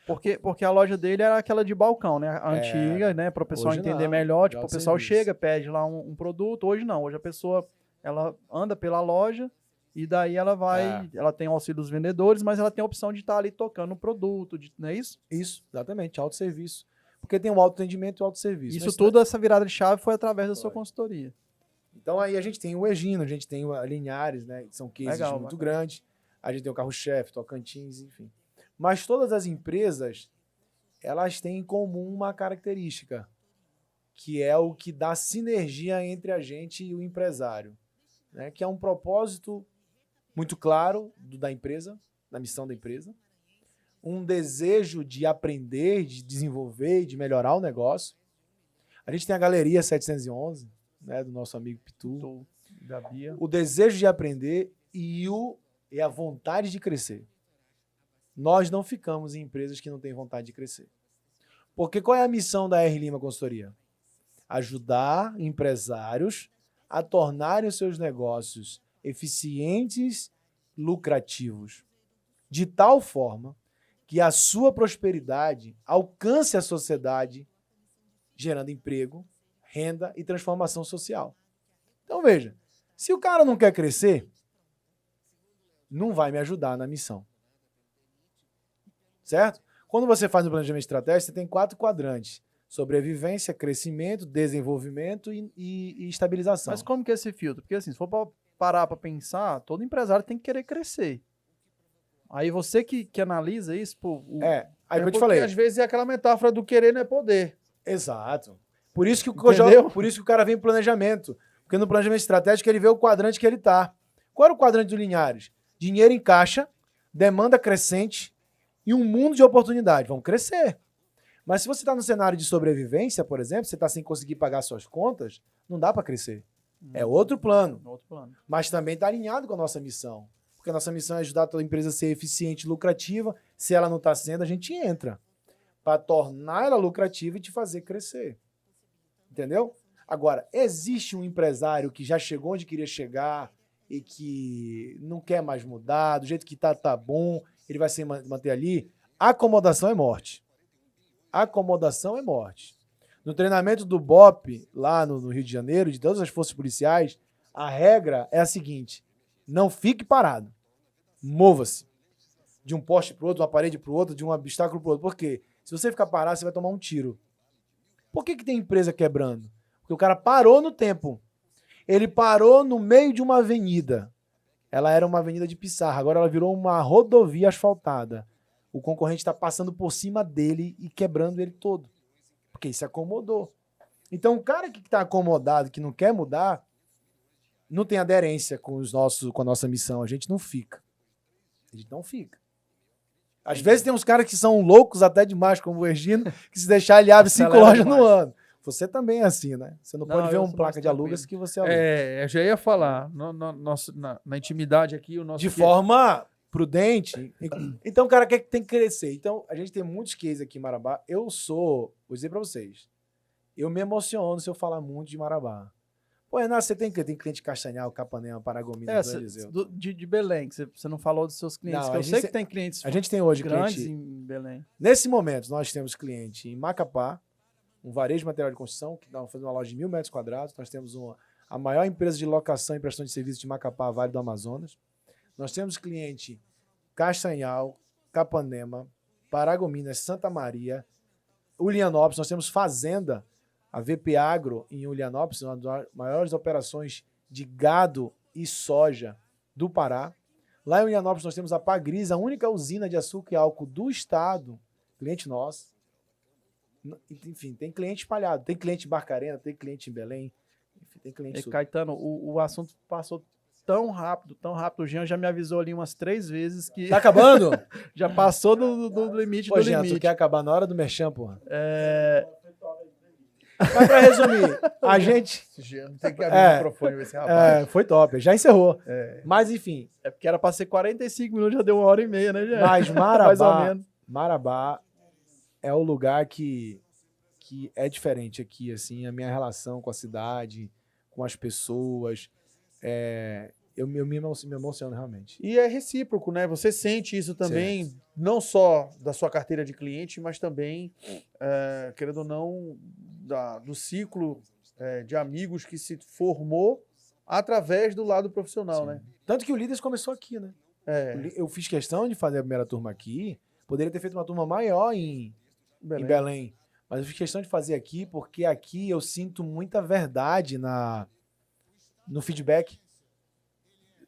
Porque a loja dele era aquela de balcão, né? A antiga, né? Para o pessoal entender melhor. Tipo, o pessoal chega, pede lá um produto. Hoje não. Hoje a pessoa ela anda pela loja e daí ela vai... Ela tem o auxílio dos vendedores, mas ela tem a opção de estar ali tocando o produto. Não é isso? Isso, exatamente. Autosserviço. Porque tem o autoatendimento e o autosserviço. Isso tudo, essa virada de chave foi através da sua consultoria. Então aí a gente tem o Egino, a gente tem a Linhares, né? Que são cases muito grandes. A gente tem o Carro-Chefe, Tocantins, enfim. Mas todas as empresas, elas têm em comum uma característica, que é o que dá sinergia entre a gente e o empresário, né? Que é um propósito muito claro da empresa, da missão da empresa, um desejo de aprender, de desenvolver, de melhorar o negócio. A gente tem a Galeria 711, né, do nosso amigo Pitu, da Bia. O desejo de aprender e a vontade de crescer. Nós não ficamos em empresas que não têm vontade de crescer. Porque qual é a missão da R Lima Consultoria? Ajudar empresários a tornarem os seus negócios eficientes, lucrativos, de tal forma que a sua prosperidade alcance a sociedade, gerando emprego, renda e transformação social. Então, veja, se o cara não quer crescer, não vai me ajudar na missão. Certo? Quando você faz um planejamento estratégico, você tem 4 quadrantes: sobrevivência, crescimento, desenvolvimento e estabilização. Mas como que é esse filtro? Porque assim, se for parar para pensar, todo empresário tem que querer crescer. Aí você que analisa isso, pô... Aí que eu te falei. Às vezes é aquela metáfora do querer não é poder. Exato. Por isso que o cara vem pro planejamento. Porque no planejamento estratégico ele vê o quadrante que ele tá. Qual era o quadrante do Linhares? Dinheiro em caixa, demanda crescente e um mundo de oportunidade. Vão crescer. Mas se você está no cenário de sobrevivência, por exemplo, você está sem conseguir pagar suas contas, não dá para crescer. É outro plano. Mas também está alinhado com a nossa missão. Porque a nossa missão é ajudar a tua empresa a ser eficiente e lucrativa. Se ela não está sendo, a gente entra para tornar ela lucrativa e te fazer crescer. Entendeu? Agora, existe um empresário que já chegou onde queria chegar e que não quer mais mudar, do jeito que tá bom, ele vai se manter ali. A acomodação é morte. acomodação é morte. No treinamento do BOP, lá no Rio de Janeiro, de todas as forças policiais, a regra é a seguinte: não fique parado. Mova-se. De um poste para o outro, de uma parede para o outro, de um obstáculo para o outro. Por quê? Se você ficar parado, você vai tomar um tiro. Por que tem empresa quebrando? Porque o cara parou no tempo. Ele parou no meio de uma avenida. Ela era uma avenida de pissarra, agora ela virou uma rodovia asfaltada. O concorrente está passando por cima dele e quebrando ele todo. Porque ele se acomodou. Então, o cara que está acomodado, que não quer mudar, não tem aderência com a nossa missão. A gente não fica. A gente não fica. Às vezes tem uns caras que são loucos até demais, como o Ergino, que se deixar ele abre 5 lojas no ano. Você também é assim, né? Você não pode ver uma placa de alugas que você aluga. Eu já ia falar. Na intimidade aqui, o nosso... De forma prudente. Então, cara, quer que tem que crescer. Então, a gente tem muitos cases aqui em Marabá. Vou dizer pra vocês, eu me emociono se eu falar muito de Marabá. Pô, Renato, você tem cliente de Castanhal, Capanema, Paragominas, de Belém, que você não falou dos seus clientes. Não, eu sei que tem clientes a gente tem hoje grandes cliente, em Belém. Nesse momento, nós temos cliente em Macapá, um varejo de material de construção, que nós fazemos uma loja de 1.000 metros quadrados. Nós temos a maior empresa de locação e prestação de serviço de Macapá, Vale do Amazonas. Nós temos cliente Castanhal, Capanema, Paragominas, Santa Maria, Ulianópolis. Nós temos fazenda, a VP Agro em Ulianópolis, uma das maiores operações de gado e soja do Pará. Lá em Ulianópolis nós temos a Pagris, a única usina de açúcar e álcool do estado, cliente nosso. Enfim, tem cliente espalhado. Tem cliente em Barcarena, tem cliente em Belém. Enfim, tem cliente... Caetano, o assunto passou tão rápido. O Jean já me avisou ali umas 3 vezes que... Tá acabando? Já passou do limite do Jean, limite. Tu quer acabar na hora do merchan, porra? Mas pra resumir, a gente... Tem que abrir o microfone esse rapaz. Foi top, já encerrou. Mas, enfim... É porque era pra ser 45 minutos, já deu 1h30, né, Jean? Mas Marabá, mais ou menos. Marabá é o lugar que é diferente aqui, assim, a minha relação com a cidade, com as pessoas, eu me emociono realmente. E é recíproco, né? Você sente isso também, certo, não só da sua carteira de cliente, mas também, querendo ou não, do ciclo de amigos que se formou através do lado profissional, sim, né? Tanto que o Líderes começou aqui, né? Eu fiz questão de fazer a primeira turma aqui, poderia ter feito uma turma maior em Belém. Mas eu fiz questão de fazer aqui, porque aqui eu sinto muita verdade no feedback.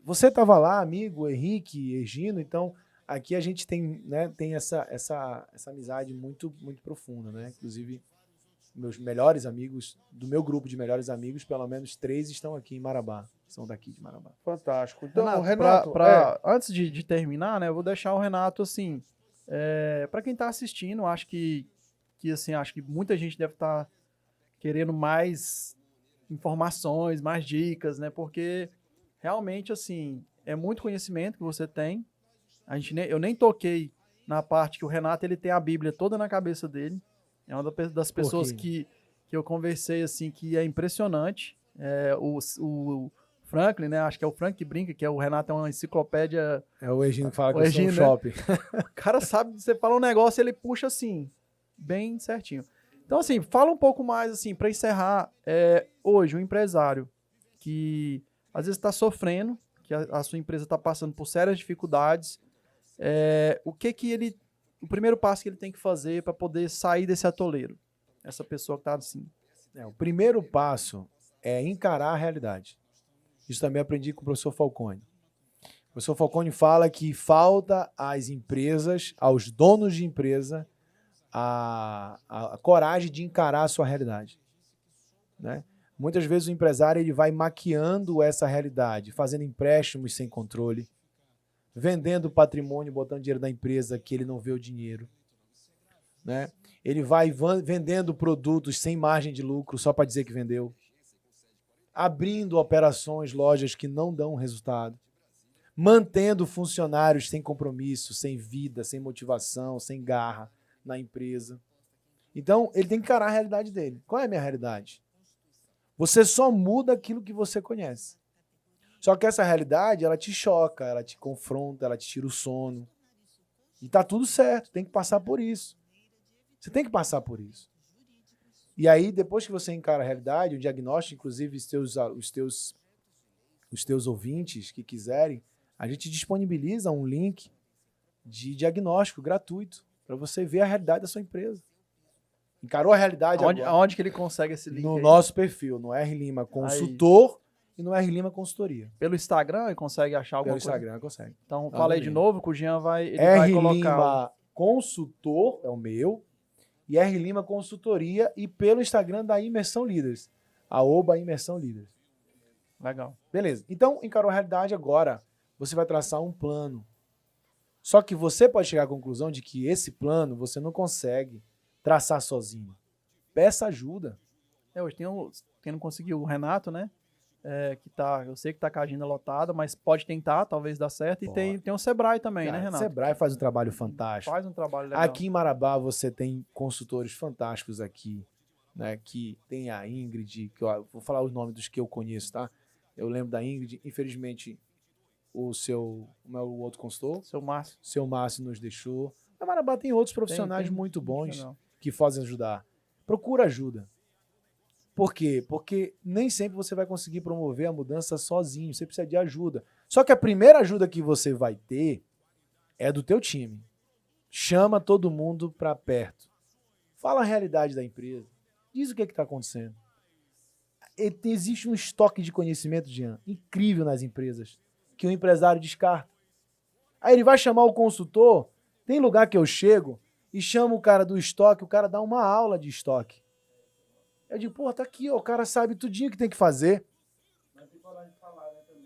Você estava lá, amigo, Henrique, Egino, então aqui a gente tem, né, tem essa amizade muito, muito profunda, né? Inclusive, meus melhores amigos, do meu grupo de melhores amigos, pelo menos 3 estão aqui em Marabá, são daqui de Marabá. Fantástico. Então, Renato, antes de terminar, né, eu vou deixar o Renato, assim, para quem está assistindo, acho que muita gente deve estar querendo mais informações, mais dicas, né? Porque realmente, assim, é muito conhecimento que você tem. Eu nem toquei na parte que o Renato ele tem a Bíblia toda na cabeça dele. É uma das pessoas que eu conversei, assim, que é impressionante. O Franklin, né? Acho que é o Frank que brinca, que o Renato é uma enciclopédia. É o Egino que fala que eu sou um shopping. O cara sabe, você fala um negócio, ele puxa assim, bem certinho. Então, assim, fala um pouco mais, assim, para encerrar, hoje, um empresário que às vezes está sofrendo, que a sua empresa está passando por sérias dificuldades, o primeiro passo que ele tem que fazer para poder sair desse atoleiro? Essa pessoa que está assim. O primeiro passo é encarar a realidade. Isso também aprendi com o professor Falcone. O professor Falcone fala que falta às empresas, aos donos de empresa, a coragem de encarar a sua realidade, né? Muitas vezes o empresário ele vai maquiando essa realidade, fazendo empréstimos sem controle, vendendo patrimônio, botando dinheiro na empresa que ele não vê o dinheiro, né? Ele vai vendendo produtos sem margem de lucro só para dizer que vendeu, abrindo operações, lojas que não dão resultado, mantendo funcionários sem compromisso, sem vida, sem motivação, sem garra na empresa. Então, ele tem que encarar a realidade dele. Qual é a minha realidade? Você só muda aquilo que você conhece. Só que essa realidade, ela te choca, ela te confronta, ela te tira o sono. E tá tudo certo, tem que passar por isso. Você tem que passar por isso. E aí, depois que você encara a realidade, o diagnóstico, inclusive os teus ouvintes que quiserem, a gente disponibiliza um link de diagnóstico gratuito para você ver a realidade da sua empresa. Encarou a realidade agora? Onde que ele consegue esse link? No aí? nosso perfil, no R Lima Consultor e no R Lima Consultoria. Pelo Instagram ele consegue achar alguma Pelo coisa? Instagram consegue. Então, fala aí de novo que o Jean vai R colocar. Lima Consultor é o meu e R Lima Consultoria e pelo Instagram da Imersão Líderes, @Imersão Líderes. Legal. Beleza. Então, encarou a realidade agora. Você vai traçar um plano. Só que você pode chegar à conclusão de que esse plano você não consegue traçar sozinho. Peça ajuda. Hoje quem não conseguiu, o Renato, né? Eu sei que tá com a agenda lotada, mas pode tentar, talvez dá certo. Pode. E tem o Sebrae também, Cara, né, Renato? O Sebrae faz um trabalho fantástico. Faz um trabalho legal. Aqui em Marabá você tem consultores fantásticos aqui, né? Que tem a Ingrid, que eu vou falar os nomes dos que eu conheço, tá? Eu lembro da Ingrid, infelizmente o outro consultor, seu Márcio nos deixou. Na Marabá tem outros profissionais muito bons que fazem ajudar. Procura ajuda. Por quê? Porque nem sempre você vai conseguir promover a mudança sozinho, você precisa de ajuda. Só que a primeira ajuda que você vai ter é do teu time. Chama todo mundo para perto. Fala a realidade da empresa. Diz o que está acontecendo. Existe um estoque de conhecimento, Jean, incrível nas empresas, que o empresário descarta. Aí ele vai chamar o consultor, tem lugar que eu chego e chamo o cara do estoque, o cara dá uma aula de estoque. Eu digo, pô, tá aqui, ó, o cara sabe tudinho que tem que fazer.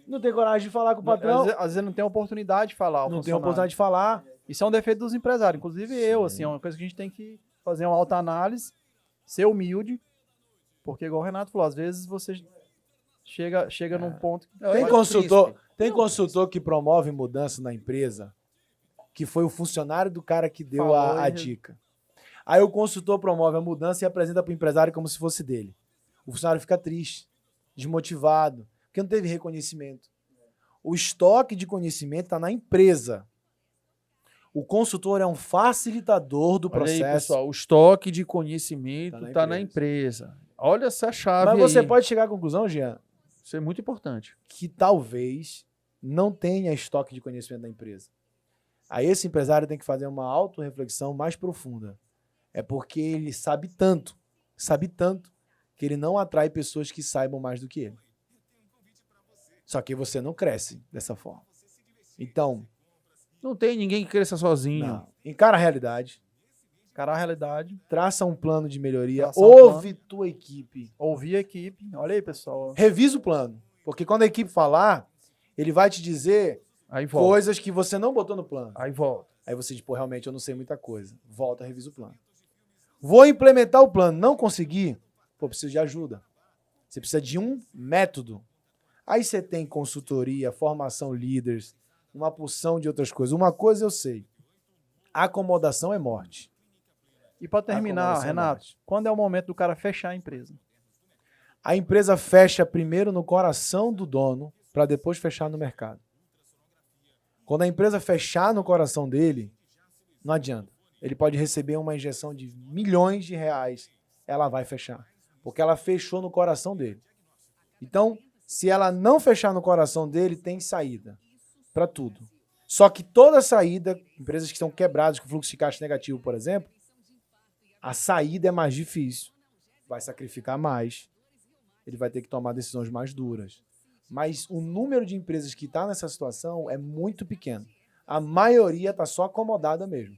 Não tem coragem de falar com o patrão. Às vezes não tem oportunidade de falar. Não tem oportunidade de falar. Isso é um defeito dos empresários. Inclusive eu, assim, é uma coisa que a gente tem que fazer uma autoanálise, ser humilde, porque igual o Renato falou, às vezes você chega num ponto... Tem consultor que promove mudança na empresa, que foi o funcionário do cara que deu a dica. Aí o consultor promove a mudança e apresenta para o empresário como se fosse dele. O funcionário fica triste, desmotivado, porque não teve reconhecimento. O estoque de conhecimento está na empresa. O consultor é um facilitador do processo. Aí, pessoal, o estoque de conhecimento está na empresa. Olha essa chave. Mas você pode chegar à conclusão, Jean, isso é muito importante, que talvez não tenha estoque de conhecimento da empresa. Aí esse empresário tem que fazer uma autorreflexão mais profunda. É porque ele sabe tanto, que ele não atrai pessoas que saibam mais do que ele. Só que você não cresce dessa forma. Então... não tem ninguém que cresça sozinho. Não. Encara a realidade. Traça um plano de melhoria. Ouve tua equipe. Ouvir a equipe. Olha aí, pessoal. Revisa o plano. Porque quando a equipe falar, ele vai te dizer coisas que você não botou no plano. Aí volta. Aí você diz, pô, realmente eu não sei muita coisa. Volta, revisa o plano. Vou implementar o plano. Não consegui? Pô, preciso de ajuda. Você precisa de um método. Aí você tem consultoria, formação líderes, uma porção de outras coisas. Uma coisa eu sei. Acomodação é morte. E para terminar, Renato, quando é o momento do cara fechar a empresa? A empresa fecha primeiro no coração do dono, para depois fechar no mercado. Quando a empresa fechar no coração dele, não adianta. Ele pode receber uma injeção de milhões de reais, ela vai fechar. Porque ela fechou no coração dele. Então, se ela não fechar no coração dele, tem saída para tudo. Só que toda saída, empresas que estão quebradas com fluxo de caixa negativo, por exemplo, a saída é mais difícil. Vai sacrificar mais. Ele vai ter que tomar decisões mais duras. Mas o número de empresas que está nessa situação é muito pequeno. A maioria está só acomodada mesmo.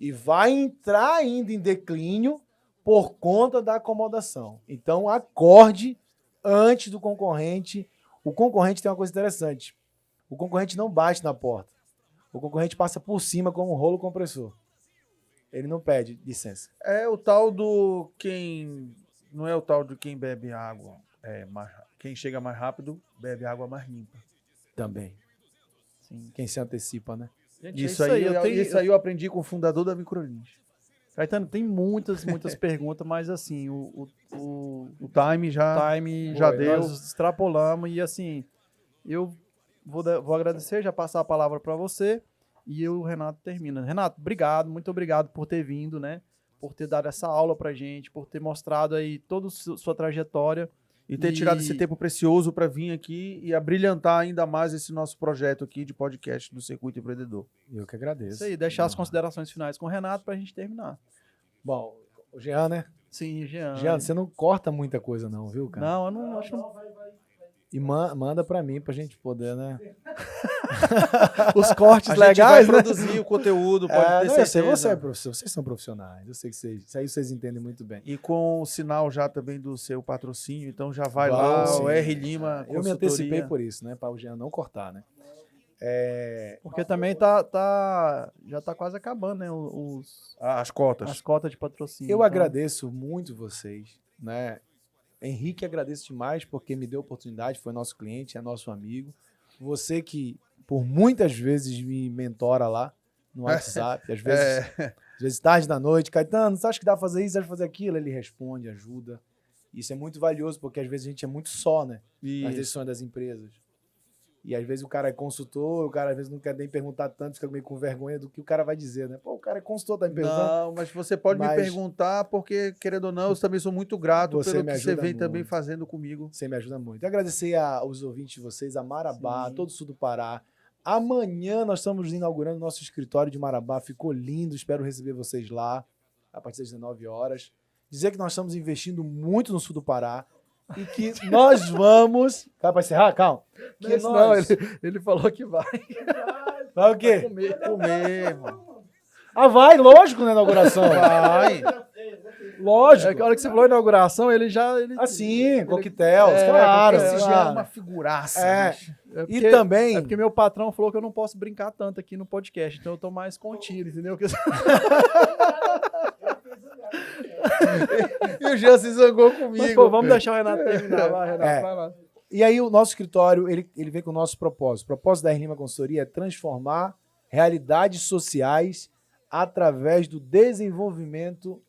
E vai entrar ainda em declínio por conta da acomodação. Então, acorde antes do concorrente. O concorrente tem uma coisa interessante. O concorrente não bate na porta. O concorrente passa por cima como um rolo compressor. Ele não pede licença. É o tal do quem... Não é o tal de quem bebe água. Quem chega mais rápido, bebe água mais limpa. Também. Sim. Quem se antecipa, né? Gente, isso aí eu aprendi com o fundador da Microlins. Caetano, tem muitas perguntas, mas assim, o time já deu. Nós extrapolamos e assim, eu vou agradecer, já passar a palavra para você e o Renato termina. Renato, obrigado, muito obrigado por ter vindo, né? por ter dado essa aula pra gente, por ter mostrado aí toda a sua trajetória. E ter tirado esse tempo precioso para vir aqui e abrilhantar ainda mais esse nosso projeto aqui de podcast do Circuito Empreendedor. Eu que agradeço. Isso aí, deixar as considerações finais com o Renato pra gente terminar. Bom, o Jean, né? Sim, Jean. Jean, você não corta muita coisa não, viu, cara? Não, eu não acho que não. E manda pra mim pra gente poder, né? Os cortes A legais, gente vai né? produzir o conteúdo, pode ter Não, eu sei, certeza. vocês são profissionais. Eu sei que isso aí vocês entendem muito bem. E com o sinal já também do seu patrocínio, então já vai Vai, lá, sim. o R Lima Eu me Consultoria. antecipei por isso, né? Para o Jean não cortar, né? Porque também já tá quase acabando, né? As cotas. As cotas de patrocínio. Eu Então, agradeço muito vocês, né? Henrique, agradeço demais porque me deu oportunidade, foi nosso cliente, é nosso amigo. Você que por muitas vezes me mentora lá no WhatsApp, às vezes tarde da noite, Caetano, você acha que dá pra fazer isso, dá pra fazer aquilo? Ele responde, ajuda. Isso é muito valioso porque às vezes a gente é muito só, né? Nas decisões das empresas. E às vezes o cara é consultor, o cara às vezes não quer nem perguntar tanto, fica meio com vergonha do que o cara vai dizer, né? Pô, o cara é consultor, tá me perguntando. Não, mas você pode me perguntar, porque, querendo ou não, eu também sou muito grato Você pelo me que você ajuda vem muito. também fazendo comigo. Você me ajuda muito. Agradecer aos ouvintes de vocês, a Marabá, todo o sul do Pará. Amanhã nós estamos inaugurando nosso escritório de Marabá. Ficou lindo, espero receber vocês lá a partir das 19 horas. Dizer que nós estamos investindo muito no sul do Pará e que nós vamos... Vai para encerrar? Calma. Que ele falou que vai. Vai o quê? Comer, mano. Ah, vai, lógico, na inauguração. Vai. Lógico. A hora que você falou inauguração, ele já... Assim, coquetel, claro. Esse já é claro. uma figuraça. bicho. E também... É porque meu patrão falou que eu não posso brincar tanto aqui no podcast, então eu tô mais contido, entendeu? E o Jean se zangou comigo. Mas, pô, vamos deixar o Renato terminar lá, Renato, vai lá. E aí o nosso escritório, ele vem com o nosso propósito. O propósito da R Lima Consultoria é transformar realidades sociais através do desenvolvimento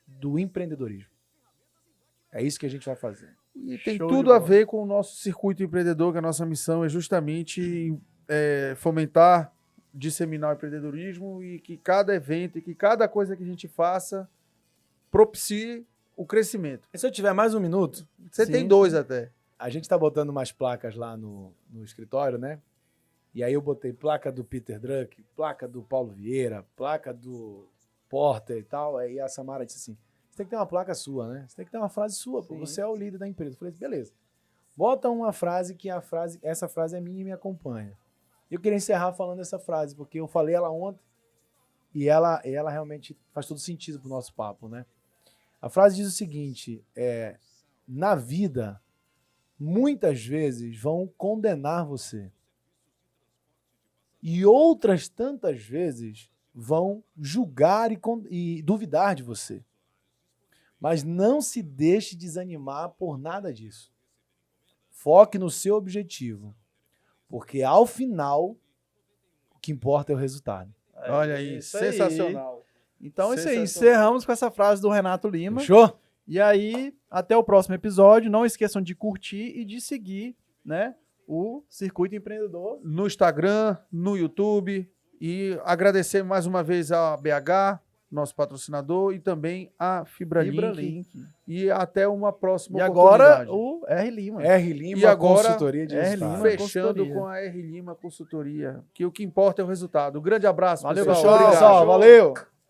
do empreendedorismo. É isso que a gente vai fazer. E tem Show de tudo a bola. ver com o nosso circuito empreendedor, que a nossa missão é justamente fomentar, disseminar o empreendedorismo e que cada evento e que cada coisa que a gente faça propicie o crescimento. E se eu tiver mais um minuto, Você tem 2 até. a gente tá botando umas placas lá no escritório, né? E aí eu botei placa do Peter Druck, placa do Paulo Vieira, placa do Porter e tal. Aí a Samara disse assim, você tem que ter uma placa sua, né? Você tem que ter uma frase sua, pô. Você é o líder da empresa. Eu falei, beleza. Bota uma frase que essa frase é minha e me acompanha. Eu queria encerrar falando essa frase, porque eu falei ela ontem e ela realmente faz todo sentido pro nosso papo, né? A frase diz o seguinte, na vida, muitas vezes vão condenar você. E outras tantas vezes vão julgar e duvidar de você. Mas não se deixe desanimar por nada disso. Foque no seu objetivo. Porque ao final, o que importa é o resultado. Olha aí, isso aí. sensacional. Então é isso aí, Sensacional. encerramos com essa frase do Renato Lima. Fechou? E aí, até o próximo episódio. Não esqueçam de curtir e de seguir, né, o Circuito Empreendedor. No Instagram, no YouTube. E agradecer mais uma vez a BH, nosso patrocinador, e também a FibraLink. E até uma próxima E agora oportunidade. o R Lima. R Lima, E agora, consultoria de R resultado. Lima, Fechando consultoria. com a R Lima Consultoria, que o que importa é o resultado. Um grande abraço, Valeu, pessoal. pessoal. Obrigado. Pessoal, valeu!